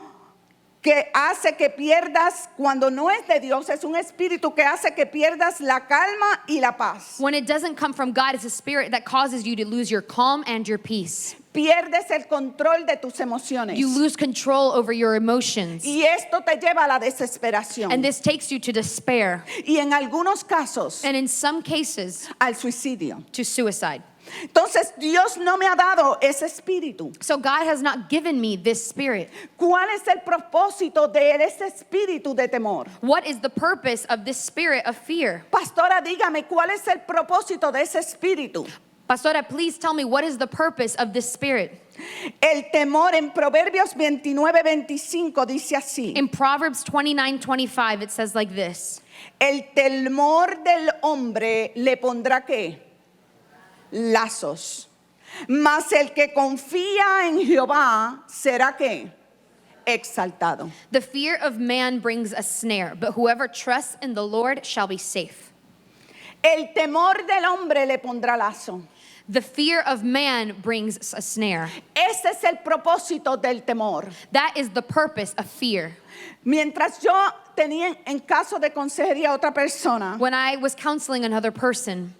que hace que pierdas, cuando no es de Dios, es un espíritu que hace que pierdas la calma y la paz. When it doesn't come from God, it's a spirit that causes you to lose your calm and your peace. Pierdes el control de tus emociones. You lose control over your emotions. Y esto te lleva a la desesperación. And this takes you to despair. Y en algunos casos, And in some cases, al suicidio. to suicide. Entonces, Dios no me ha dado ese espíritu. So God has not given me this spirit. ¿Cuál es el propósito de ese espíritu de temor? What is the purpose of this spirit of fear? Pastora, dígame, ¿cuál es el propósito de ese espíritu? Pastora, please tell me, what is the purpose of this spirit? El temor en Proverbios 29:25 dice así. In Proverbs 29:25, it says like this. El temor del hombre le pondrá ¿qué? Lazos. Mas el que confía en Jehová será ¿qué? Exaltado. The fear of man brings a snare, but whoever trusts in the Lord shall be safe. El temor del hombre le pondrá lazo. The fear of man brings a snare. Ese es el propósito del temor. That is the purpose of fear. Mientras yo tenía en caso de consejería a otra persona When I was counseling another person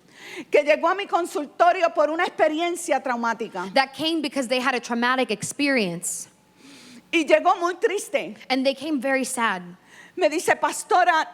que llegó a mi consultorio por una experiencia traumática that came because they had a traumatic experience, y llegó muy triste, and they came very sad. me dice, pastora,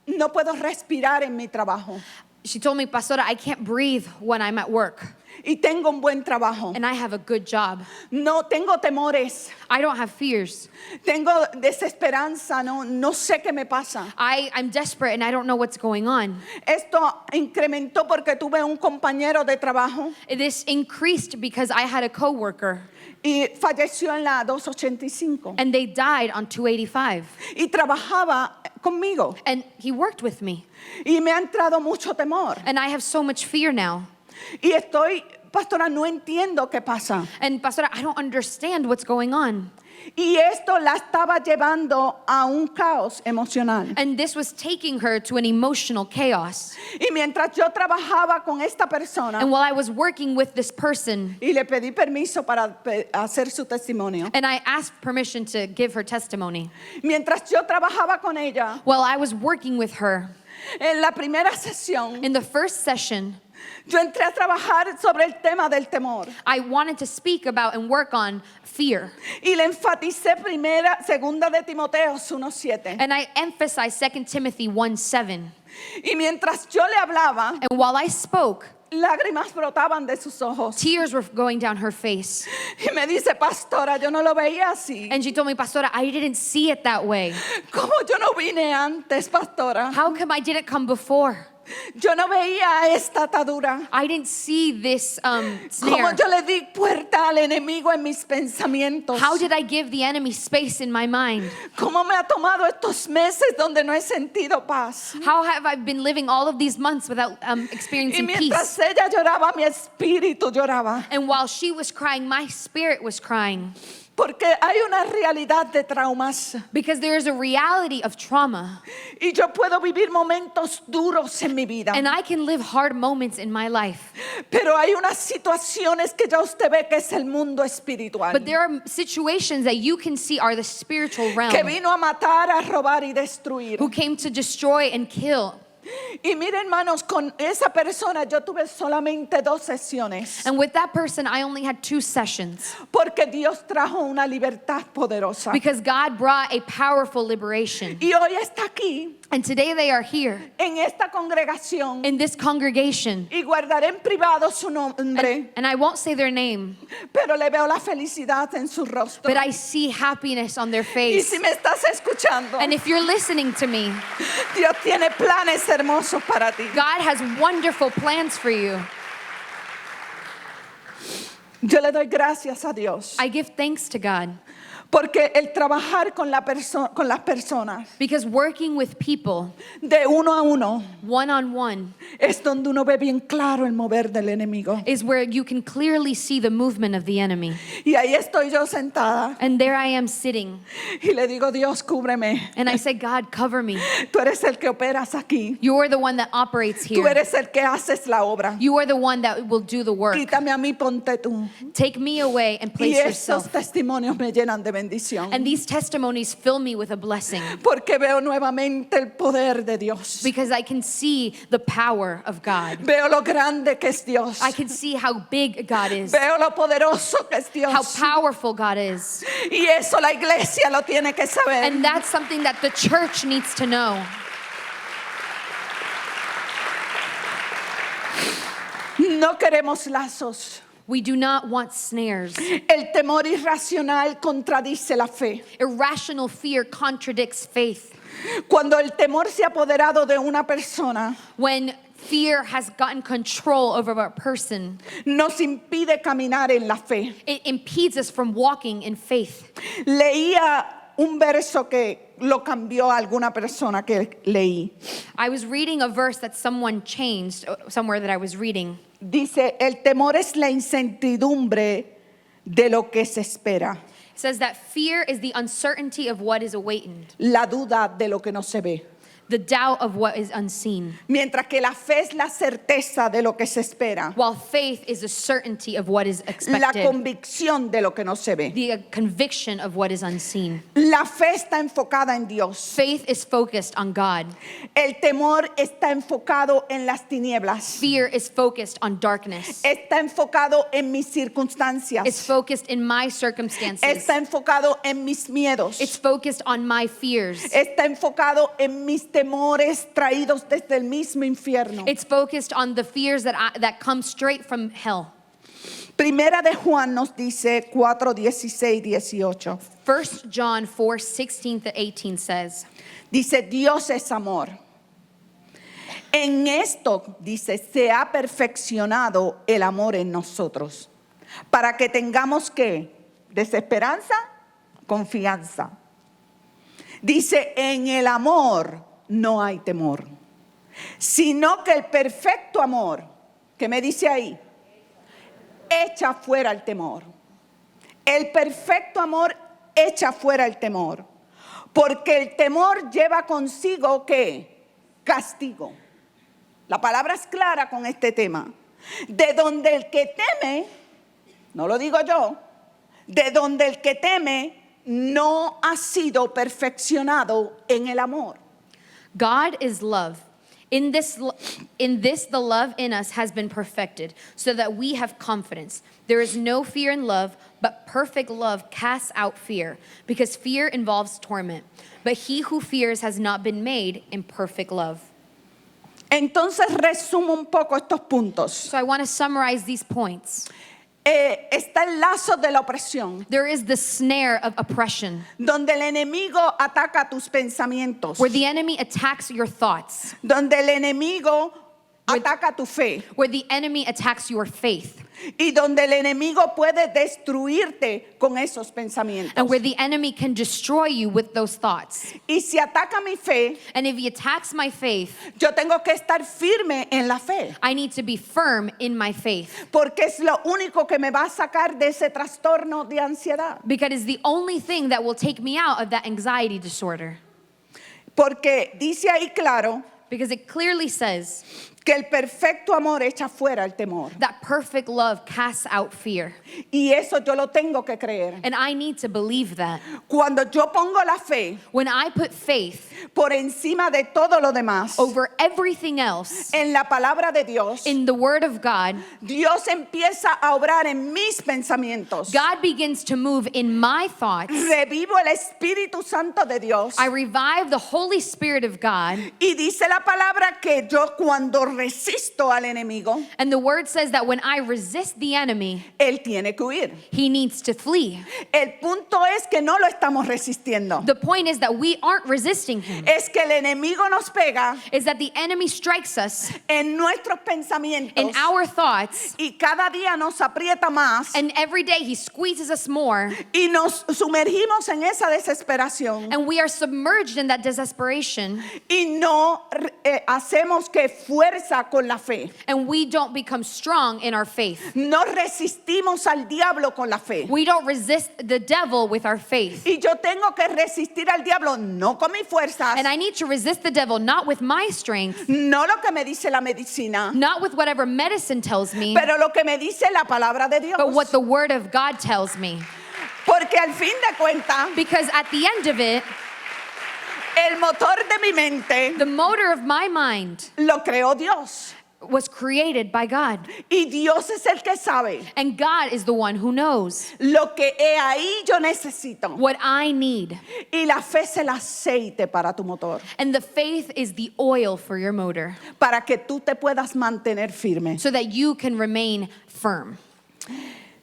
no puedo respirar en mi trabajo She told me, Pastora, I can't breathe when I'm at work, y tengo un buen trabajo. and I have a good job. No tengo temores, I don't have fears. tengo desesperanza, no sé qué me pasa. I'm desperate, and I don't know what's going on. Esto incrementó porque tuve un compañero de trabajo This increased because I had a coworker, y falleció en la 285 and they died on 285. y trabajaba conmigo And he worked with me. y me ha entrado mucho temor And I have so much fear now. y estoy, pastora, no entiendo qué pasa. And Pastora, I don't understand what's going on. Y esto la estaba llevando a un caos emocional. And this was taking her to an emotional chaos. Y mientras yo trabajaba con esta persona And while I was working with this person, y le pedí permiso para hacer su testimonio, and I asked permission to give her testimony, mientras yo trabajaba con ella, while I was working with her, en la primera sesión, in the first session, yo entré a trabajar sobre el tema del temor. I wanted to speak about and work on fear. Y le enfaticé segunda de Timoteo 1:7. And I emphasized 2 Timothy 1:7. Y mientras yo le hablaba, And while I spoke, lágrimas brotaban de sus ojos. Tears were going down her face. Y me dice, pastora, yo no lo veía así. And she told me, Pastora, I didn't see it that way. ¿Cómo yo no vine antes, pastora? How come I didn't come before? Yo no veía esta atadura. I didn't see this ¿Cómo snare. yo le di puerta al enemigo en mis pensamientos? How did I give the enemy space in my mind? ¿Cómo me ha tomado estos meses donde no he sentido paz? How have I been living all of these months without Y experiencing mientras peace? ella lloraba, mi espíritu lloraba. And while she was crying, my spirit was crying. Porque hay una realidad de traumas. Because there is a reality of trauma. Y yo puedo vivir momentos duros en mi vida. And I can live hard moments in my life. Pero hay unas situaciones que ya usted ve que es el mundo espiritual. But there are situations that you can see are the spiritual realm, Que vino a matar, a robar y destruir. who came to destroy and kill. Y miren, hermanos, con esa persona yo tuve solamente 2 sesiones. And with that person, I only had 2 sessions. Porque Dios trajo una libertad poderosa. Because God brought a powerful liberation. Y hoy está aquí, And today they are here en esta congregación. in this congregation. Y guardaré en privado su nombre. And I won't say their name, Pero le veo la felicidad en su rostro. but I see happiness on their Y face. si me estás escuchando, And if you're listening to me, Dios tiene planes hermosos para ti. God has wonderful plans for you. Yo le doy gracias a Dios. I give thanks to God Porque el trabajar con las personas because working with people de uno a uno one-on-one es donde uno ve bien claro el mover del enemigo. is where you can clearly see the movement of the enemy. Y ahí estoy yo sentada And there I am sitting, y le digo, Dios, cúbreme. and I say, God, cover me. Tú eres el que operas aquí. You are the one that operates Tú here. eres el que haces la obra. You are the one that will do the work. Quítame a mí, ponte tú. Take me away and Y place estos yourself. testimonios me llenan de bendición. And these testimonies fill me with a blessing Porque veo nuevamente el poder de Dios. because I can see the power of God. Veo lo grande que es Dios. I can see how big God is, Veo lo poderoso que es how Dios. powerful God is. Y eso la iglesia lo tiene que saber. And that's something that the church needs to know. No queremos lazos. We do not want snares. El temor irracional contradice la fe. Irrational fear contradicts faith. Cuando el temor se ha apoderado de una persona, When fear has gotten control over a person, nos impide caminar en la fe. it impedes us from walking in faith. Leía un verso que lo cambió a alguna persona que leí. I was reading a verse that someone changed somewhere that I was reading. Dice, el temor es la incertidumbre de lo que se espera, It says that fear is the uncertainty of what is awaited, la duda de lo que no se ve. the doubt of what is unseen, Mientras que la fe es la certeza de lo que se espera, while faith is the certainty of what is la expected, convicción de lo que no se ve. the conviction of what is unseen. La fe está enfocada en Dios. Faith is focused on God. El temor está enfocado en las tinieblas. Fear is focused on darkness. Está enfocado en mis It's circunstancias. focused in my circumstances. Está enfocado en mis miedos. It's focused on my fears. Está enfocado en mis temores traídos desde el mismo infierno. It's focused on the fears that come straight from hell. Primera de Juan nos dice 4, 16, 18. 1 John 4:16 to 18 says, Dice, Dios es amor. En esto, dice, se ha perfeccionado el amor en nosotros, para que tengamos que desesperanza, confianza. Dice, en el amor no hay temor, sino que el perfecto amor, que me dice ahí, echa fuera el temor. El perfecto amor echa fuera el temor, porque el temor lleva consigo ¿qué? Castigo. La palabra es clara con este tema. De donde el que teme, no lo digo yo, de donde el que teme no ha sido perfeccionado en el amor. God is love. In this, the love in us has been perfected, so that we have confidence. There is no fear in love, but perfect love casts out fear, because fear involves torment. But he who fears has not been made in perfect love. Entonces resumo un poco estos puntos. So I want to summarize these points. Está el lazo de la opresión, There is the snare of oppression, donde el enemigo ataca tus pensamientos, where the enemy attacks your thoughts, donde el enemigo ataca tu fe where the enemy attacks your faith, y donde el enemigo puede destruirte con esos pensamientos. and where the enemy can destroy you with those thoughts. Y si ataca mi fe, And if he attacks my faith, yo tengo que estar firme en la fe, I need to be firm in my faith, porque es lo único que me va a sacar de ese trastorno de ansiedad. because it's the only thing that will take me out of that anxiety disorder. Porque dice ahí claro Because it clearly says que el perfecto amor echa fuera el temor. that perfect love casts out fear. Y eso yo lo tengo que creer. And I need to believe that. Cuando yo pongo la fe When I put faith por encima de todo lo demás over everything else en la palabra de Dios, in the Word of God, Dios empieza a obrar en mis pensamientos. God begins to move in my thoughts. Revivo el Espíritu Santo de Dios. I revive the Holy Spirit of God. Y dice la palabra que yo cuando resisto al enemigo, And the Word says that when I resist the enemy, él tiene que huir. he needs to flee. El punto es que no lo estamos resistiendo. The point is that we aren't resisting him. Es que el enemigo nos pega Is that the enemy strikes us en nuestros pensamientos in our thoughts, y cada día nos aprieta más and every day he squeezes us more, y nos sumergimos en esa desesperación and we are submerged in that desperation, y no hacemos que fuerza con la fe. and we don't become strong in our faith. No resistimos al diablo con la fe. We don't resist the devil with our faith. Y yo tengo que resistir al diablo no con mis fuerzas, And I need to resist the devil not with my strength, no lo que me dice la medicina, not with whatever medicine tells me, pero lo que me dice la palabra de Dios. but what the Word of God tells me. Porque al fin de cuentas, Because at the end of it, el motor de mi mente the motor of my mind lo creó Dios. was created by God. Y Dios es el que sabe And God is the one who knows lo que ahí yo necesito. what I need. Y la fe es el aceite para tu motor, And the faith is the oil for your motor para que tú te puedas mantener firme. so that you can remain firm.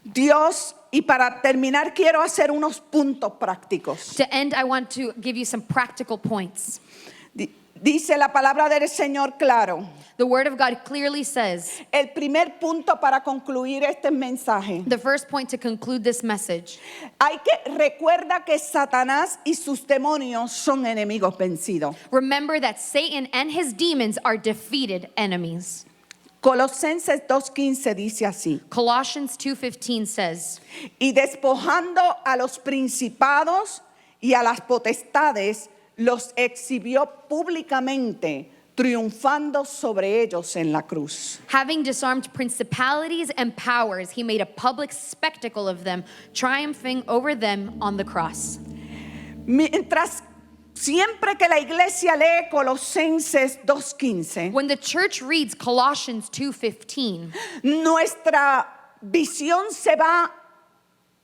Dios, y para terminar quiero hacer unos puntos prácticos. To end, I want to give you some practical points. Dice la palabra del Señor claro. The Word of God clearly says, El primer punto para concluir este mensaje. the first point to conclude this message, Recuerda que Satanás y sus demonios son enemigos vencidos. remember that Satan and his demons are defeated enemies. Colosenses 2:15 dice así: Colossians 2:15 says, y despojando a los principados y a las potestades, los exhibió públicamente, triunfando sobre ellos en la cruz. having disarmed principalities and powers, he made a public spectacle of them, triumphing over them on the cross. Mientras siempre que la iglesia lee Colosenses 2:15, When the church reads Colossians 2:15, nuestra visión se va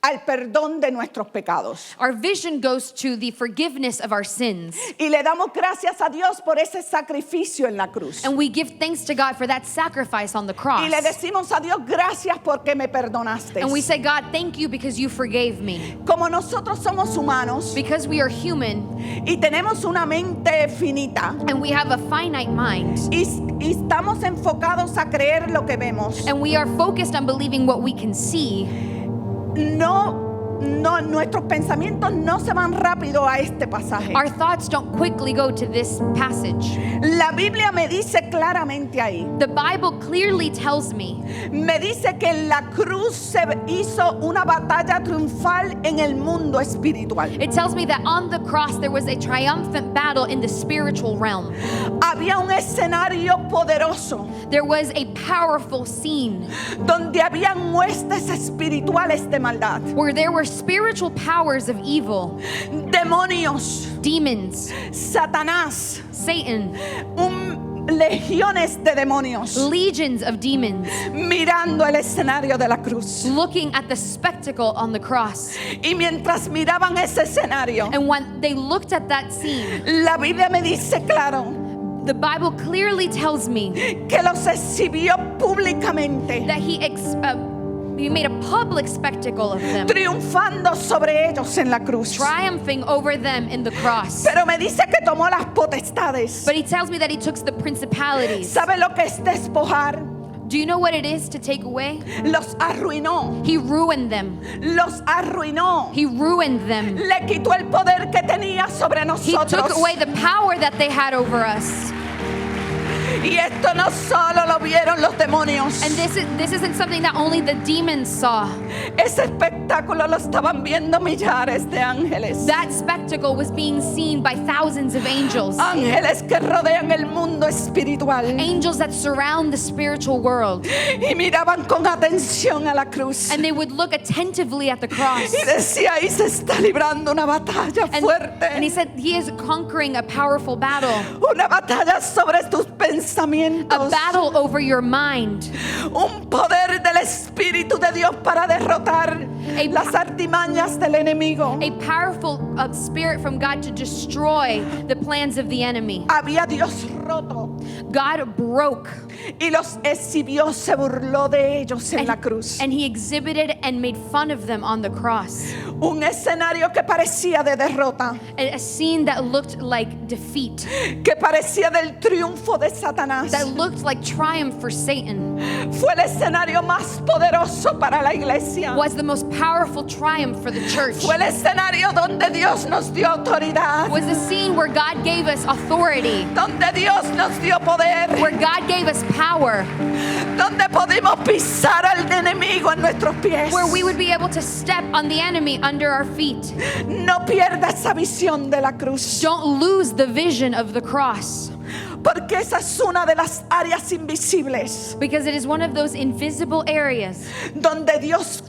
al perdón de nuestros pecados. our vision goes to the forgiveness of our sins. Y le damos gracias a Dios por ese sacrificio en la cruz. And we give thanks to God for that sacrifice on the cross. Y le decimos a Dios, gracias porque me perdonaste. And we say, God, thank you because you forgave me. Como nosotros somos humanos Because we are human y tenemos una mente finita and we have a finite mind. y estamos enfocados a creer lo que vemos, And we are focused on believing what we can see. nuestros pensamientos no se van rápido a este pasaje. Our thoughts don't quickly go to this passage. La Biblia me dice claramente ahí, The Bible clearly tells me me dice que en la cruz se hizo una batalla triunfal en el mundo espiritual. It tells me that on the cross there was a triumphant battle in the spiritual realm. Había un escenario poderoso There was a powerful scene donde habían huestes espirituales de maldad, where there were spiritual powers of evil, demonios, demons, Satanás, Satan, legiones de demonios legions of demons, mirando el escenario de la cruz. looking at the spectacle on the cross. Y mientras miraban ese escenario, And when they looked at that scene, la Biblia me dice claro The Bible clearly tells me que los exhibió públicamente, that he made a public spectacle of them, triunfando sobre ellos en la cruz. triumphing over them in the cross. Pero me dice que tomó las potestades. But he tells me that he took the principalities. ¿Sabe lo que es despojar? Do you know what it is to take away? Los arruinó, He ruined them. los arruinó. He ruined them. Le quitó el poder que tenía sobre He nosotros. took away the power that they had over us. Y esto no solo lo vieron los demonios. And this isn't something that only the demons saw. Ese espectáculo lo estaban viendo millares de ángeles. That spectacle was being seen by thousands of angels. Ángeles que rodean el mundo espiritual. Angels that surround the spiritual world. Y miraban con atención a la cruz. And they would look attentively at the cross. Y decía, ahí se está librando una batalla fuerte. And he said, he is conquering a powerful battle. Una batalla sobre tus A pensamientos. battle over your mind. Un poder del Espíritu de Dios para derrotar las artimañas del enemigo. A powerful spirit from God to destroy the plans of the enemy. Había Dios roto God broke y los exhibió, se burló de ellos en la cruz. and he exhibited and made fun of them on the cross. Un escenario que parecía de derrota, A scene that looked like defeat, que parecía del triunfo de Satanás. that looked like triumph for Satan, Fue el escenario más poderoso para la iglesia. was the most powerful triumph for the church. Fue el escenario donde Dios nos dio autoridad, Was the scene where God gave us authority, donde Dios nos dio poder, where God gave us power, donde pudimos pisar al enemigo en nuestros pies. where we would be able to step on the enemy under our feet. No pierda esa visión de la cruz, Don't lose the vision of the cross, porque esa es una de las áreas invisibles because it is one of those invisible areas donde Dios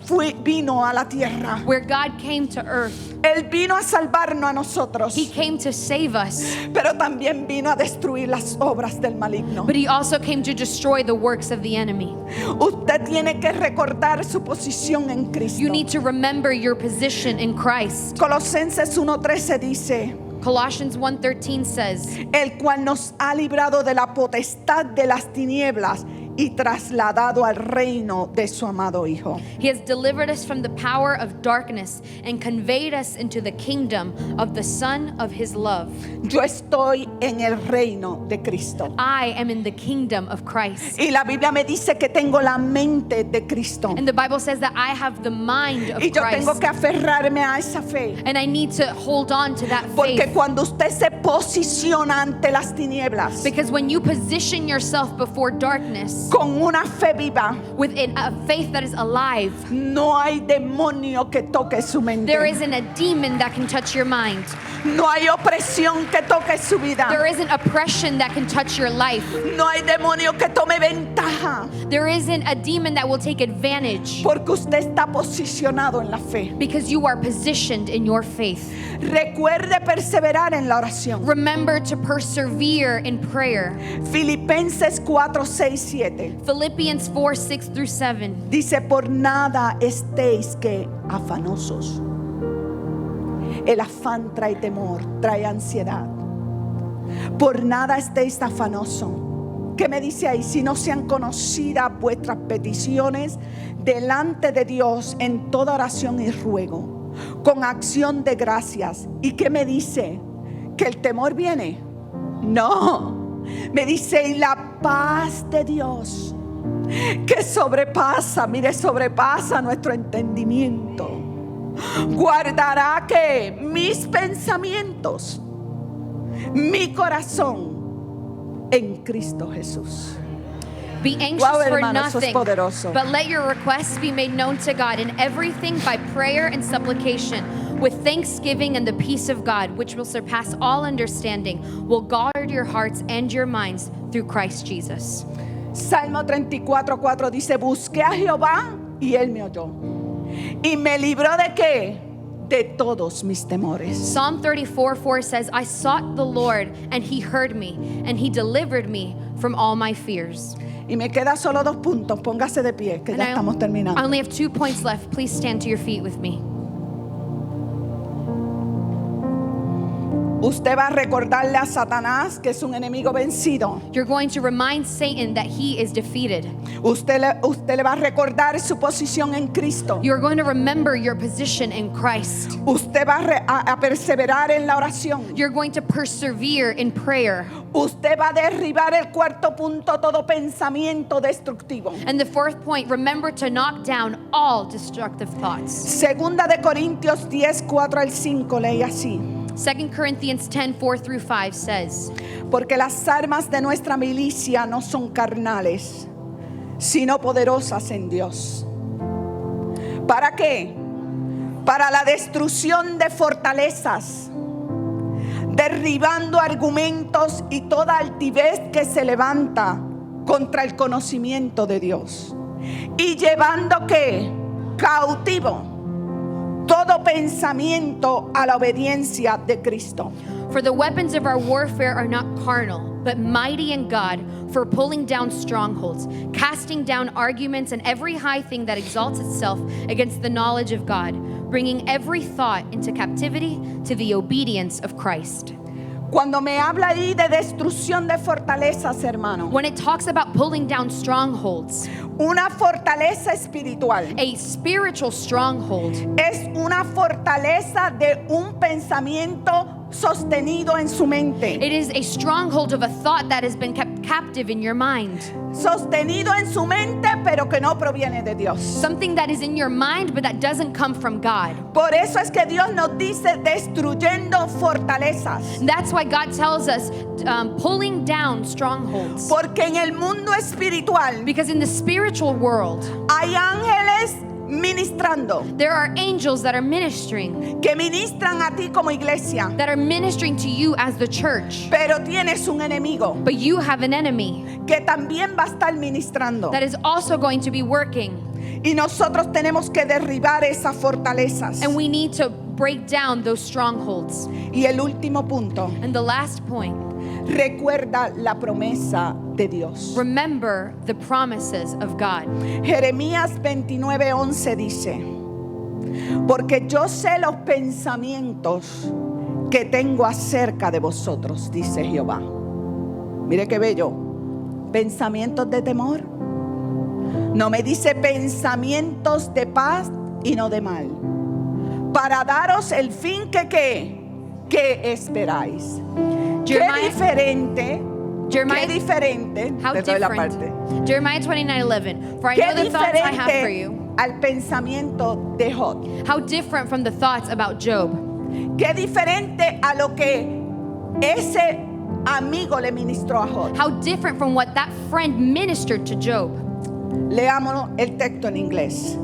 vino a la tierra. where God came to earth. Él vino a salvarnos a nosotros, He came to save us, pero también vino a destruir las obras del maligno. but he also came to destroy the works of the enemy. Usted tiene que recordar su posición en Cristo. You need to remember your position in Christ. Colosenses 1:13 dice, Colossians 1:13 says, el cual nos ha librado de la potestad de las tinieblas y trasladado al reino de su amado Hijo. He has delivered us from the power of darkness and conveyed us into the kingdom of the Son of his love. Yo estoy en el reino de Cristo. I am in the kingdom of Christ. Y la Biblia me dice que tengo la mente de Cristo. And the Bible says that I have the mind of Y yo tengo Christ. que aferrarme a esa fe. And I need to hold on to that Porque faith. cuando usted se posiciona ante las tinieblas Because when you position yourself before darkness con una fe viva, with a faith that is alive, no hay demonio que toque su mente. there isn't a demon that can touch your mind. No hay opresión que toque su vida. There isn't oppression that can touch your life. No hay demonio que tome ventaja. There isn't a demon that will take advantage Porque usted está posicionado en la fe. because you are positioned in your faith. Recuerde perseverar en la oración. Remember to persevere in prayer. Filipenses 4:6-7 Philippians 4:6-7. dice, por nada estéis que afanosos. El afán trae temor, trae ansiedad. Por nada estéis afanoso. ¿Qué me dice ahí? Si no sean conocidas vuestras peticiones delante de Dios en toda oración y ruego, con acción de gracias. ¿Y qué me dice? ¿Que el temor viene? No. Me dice, y la paz de Dios, que sobrepasa, mire, sobrepasa nuestro entendimiento, guardará que mis pensamientos, mi corazón en Cristo Jesús. Be anxious Wow, for hermano, eso es nothing, poderoso. but let your requests be made known to God in everything by prayer and supplication, with thanksgiving, and the peace of God, which will surpass all understanding, will guard your hearts and your minds through Christ Jesus. Salmo 34:4 dice, busqué a Jehová y él me oyó y me libró de qué? De todos mis temores. Psalm 34:4 says, I sought the Lord, and he heard me, and he delivered me from all my fears. Y me queda solo 2 puntos. Póngase de pie, que ya And estamos I terminando. only have 2 points left. Please stand to your feet with me. Usted va a recordarle a Satanás que es un enemigo vencido. You're going to remind Satan that he is defeated. Usted le va a recordar su posición en Cristo. You're going to remember your position in Christ. Usted va a perseverar en la oración. You're going to persevere in prayer. Usted va a derribar el cuarto punto, todo pensamiento destructivo. And the fourth point, remember to knock down all destructive thoughts. Segunda de Corintios 10, 4 al 5, leí así. 2 Corinthians 10, 4 through 5 says, Porque las armas de nuestra milicia no son carnales, sino poderosas en Dios. ¿Para qué? Para la destrucción de fortalezas, derribando argumentos y toda altivez que se levanta contra el conocimiento de Dios. Y llevando ¿qué? Cautivo todo pensamiento a la obediencia de Cristo. For the weapons of our warfare are not carnal, but mighty in God for pulling down strongholds, casting down arguments and every high thing that exalts itself against the knowledge of God, bringing every thought into captivity to the obedience of Christ. Cuando me habla ahí de destrucción de fortalezas, hermano, When it talks about pulling down strongholds, una fortaleza espiritual a spiritual stronghold es una fortaleza de un pensamiento sostenido en su mente. it is a stronghold of a thought that has been kept captive in your mind. Sostenido en su mente, pero que no proviene de Dios. Something that is in your mind but that doesn't come from God. Por eso es que Dios nos dice destruyendo fortalezas. That's why God tells us pulling down strongholds. Porque en el mundo espiritual Because in the spiritual world, hay ángeles ministrando, there are angels that are ministering, que ministran a ti como iglesia. that are ministering to you as the church. Pero tienes un enemigo But you have an enemy que también va a estar ministrando. that is also going to be working. Y nosotros tenemos que derribar esas fortalezas. And we need to break down those strongholds. Y el último punto, And the last point, recuerda la promesa de Dios. remember the promises of God. Jeremías 29:11 dice: Porque yo sé los pensamientos que tengo acerca de vosotros, dice Jehová. Mire qué bello. Pensamientos de temor. No me dice pensamientos de paz y no de mal, para daros el fin que esperáis. Qué diferente. Jeremiah, Qué diferente. how Te doy la different. parte. Jeremiah 29:11. For I Qué know the thoughts I have for diferente you. al pensamiento de Job. How different from the thoughts about Job. Qué diferente a lo que ese amigo le ministró a Job. How different from what that friend ministered to Job. Leámoslo el texto en inglés.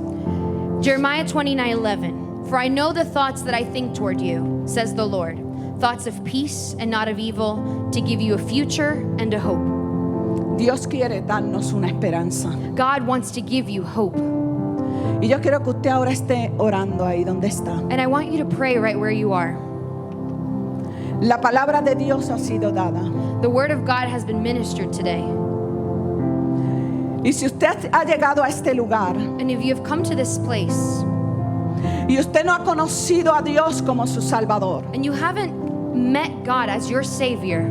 Jeremiah 29:11. For I know the thoughts that I think toward you, says the Lord. Thoughts of peace and not of evil, to give you a future and a hope. Dios quiere darnos una esperanza. God wants to give you hope. Y yo quiero que usted ahora esté orando ahí donde está. And I want you to pray right where you are. La palabra de Dios ha sido dada. The word of God has been ministered today. Y si usted ha llegado a este lugar And if you have come to this place y usted no ha conocido a Dios como su Salvador, and you haven't met God as your Savior,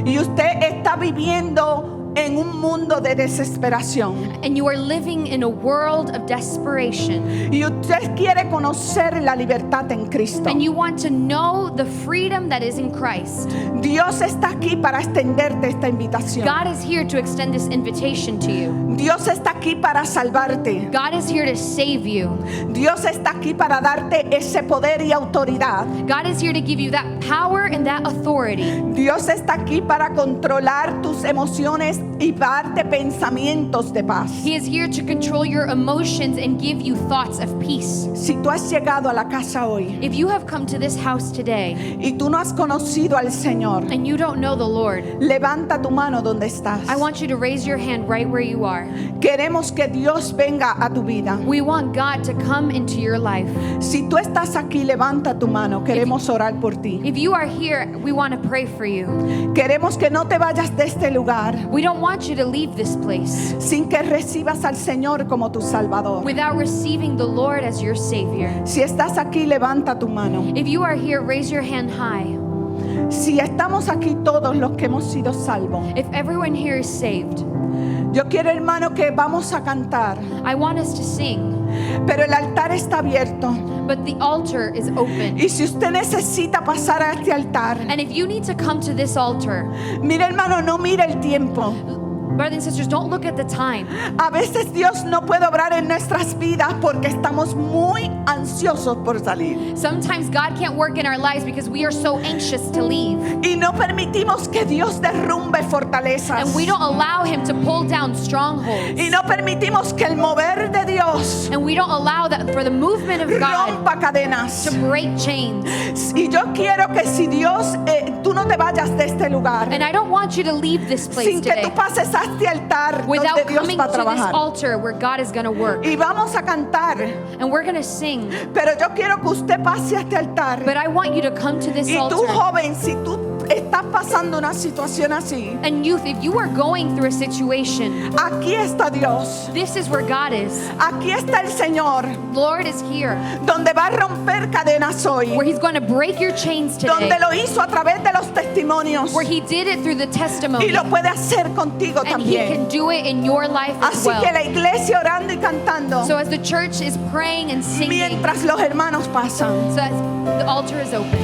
y usted está viviendo en un mundo de desesperación, and you are living in a world of desperation, y usted quiere conocer la libertad en Cristo, and you want to know the freedom that is in Christ, Dios está aquí para extenderte esta invitación. God is here to extend this invitation to you. Dios está aquí para salvarte. God is here to save you. Dios está aquí para darte ese poder y autoridad. God is here to give you that power and that authority. Dios está aquí para controlar tus emociones y darte pensamientos de paz. He is here to control your emotions and give you thoughts of peace. Si tú has llegado a la casa hoy If you have come to this house today y tú no has conocido al Señor, and you don't know the Lord, levanta tu mano donde estás. I want you to raise your hand right where you are. Queremos que Dios venga a tu vida. We want God to come into your life. Si tú estás aquí, levanta tu mano. Queremos orar por ti. If you are here, we want to pray for you. Queremos que no te vayas de este lugar We don't want you to leave this place sin que recibas al Señor como tu Salvador. without receiving the Lord as your Savior. Si estás aquí, levanta tu mano. If you are here, raise your hand high. Si estamos aquí todos los que hemos sido salvos, if everyone here is saved, yo quiero, hermano, que vamos a cantar, I want us to sing, pero el altar está abierto. but the altar is open. Y si usted necesita pasar a este altar, And if you need to come to this altar, mire, hermano, no mire el tiempo. brothers and sisters, don't look at the time. A veces Dios no puede obrar en nuestras vidas porque estamos muy ansiosos por salir. Sometimes God can't work in our lives because we are so anxious to leave. Y no permitimos que Dios derrumbe fortalezas. And we don't allow Him to pull down strongholds. Y no permitimos que el mover de Dios And we don't allow that for the movement of God rompa cadenas. to break chains. Y yo quiero que si Dios, tú no te vayas de este lugar And I don't want you to leave this place sin que today tú pases a este altar without donde Dios coming va a to this trabajar. altar where God is going to work. Y vamos a cantar, And we're going to sing. pero yo quiero que usted pase a este altar. But I want you to come to this Y tú, altar. joven, si tú estás pasando una situación así, And youth, if you are going through a situation, aquí está Dios. this is where God is. Aquí está el Señor, Lord is here, donde va a romper cadenas hoy, where He's going to break your chains today, donde lo hizo a través de los testimonios where He did it through the testimony, y lo puede hacer contigo and He también. can do it in your life as Así well. que la iglesia orando y cantando So as the church is praying and singing, mientras los hermanos pasan. so as the altar is open.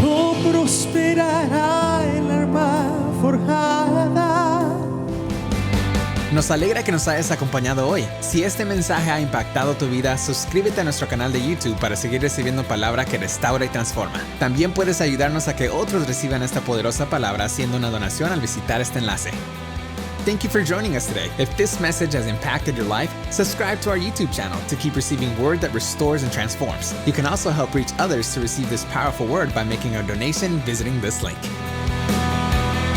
No prosperará el arma forjada. Nos alegra que nos hayas acompañado hoy. Si este mensaje ha impactado tu vida, suscríbete a nuestro canal de YouTube para seguir recibiendo palabra que restaura y transforma. También puedes ayudarnos a que otros reciban esta poderosa palabra haciendo una donación al visitar este enlace. Thank you for joining us today. If this message has impacted your life, subscribe to our YouTube channel to keep receiving word that restores and transforms. You can also help reach others to receive this powerful word by making a donation visiting this link.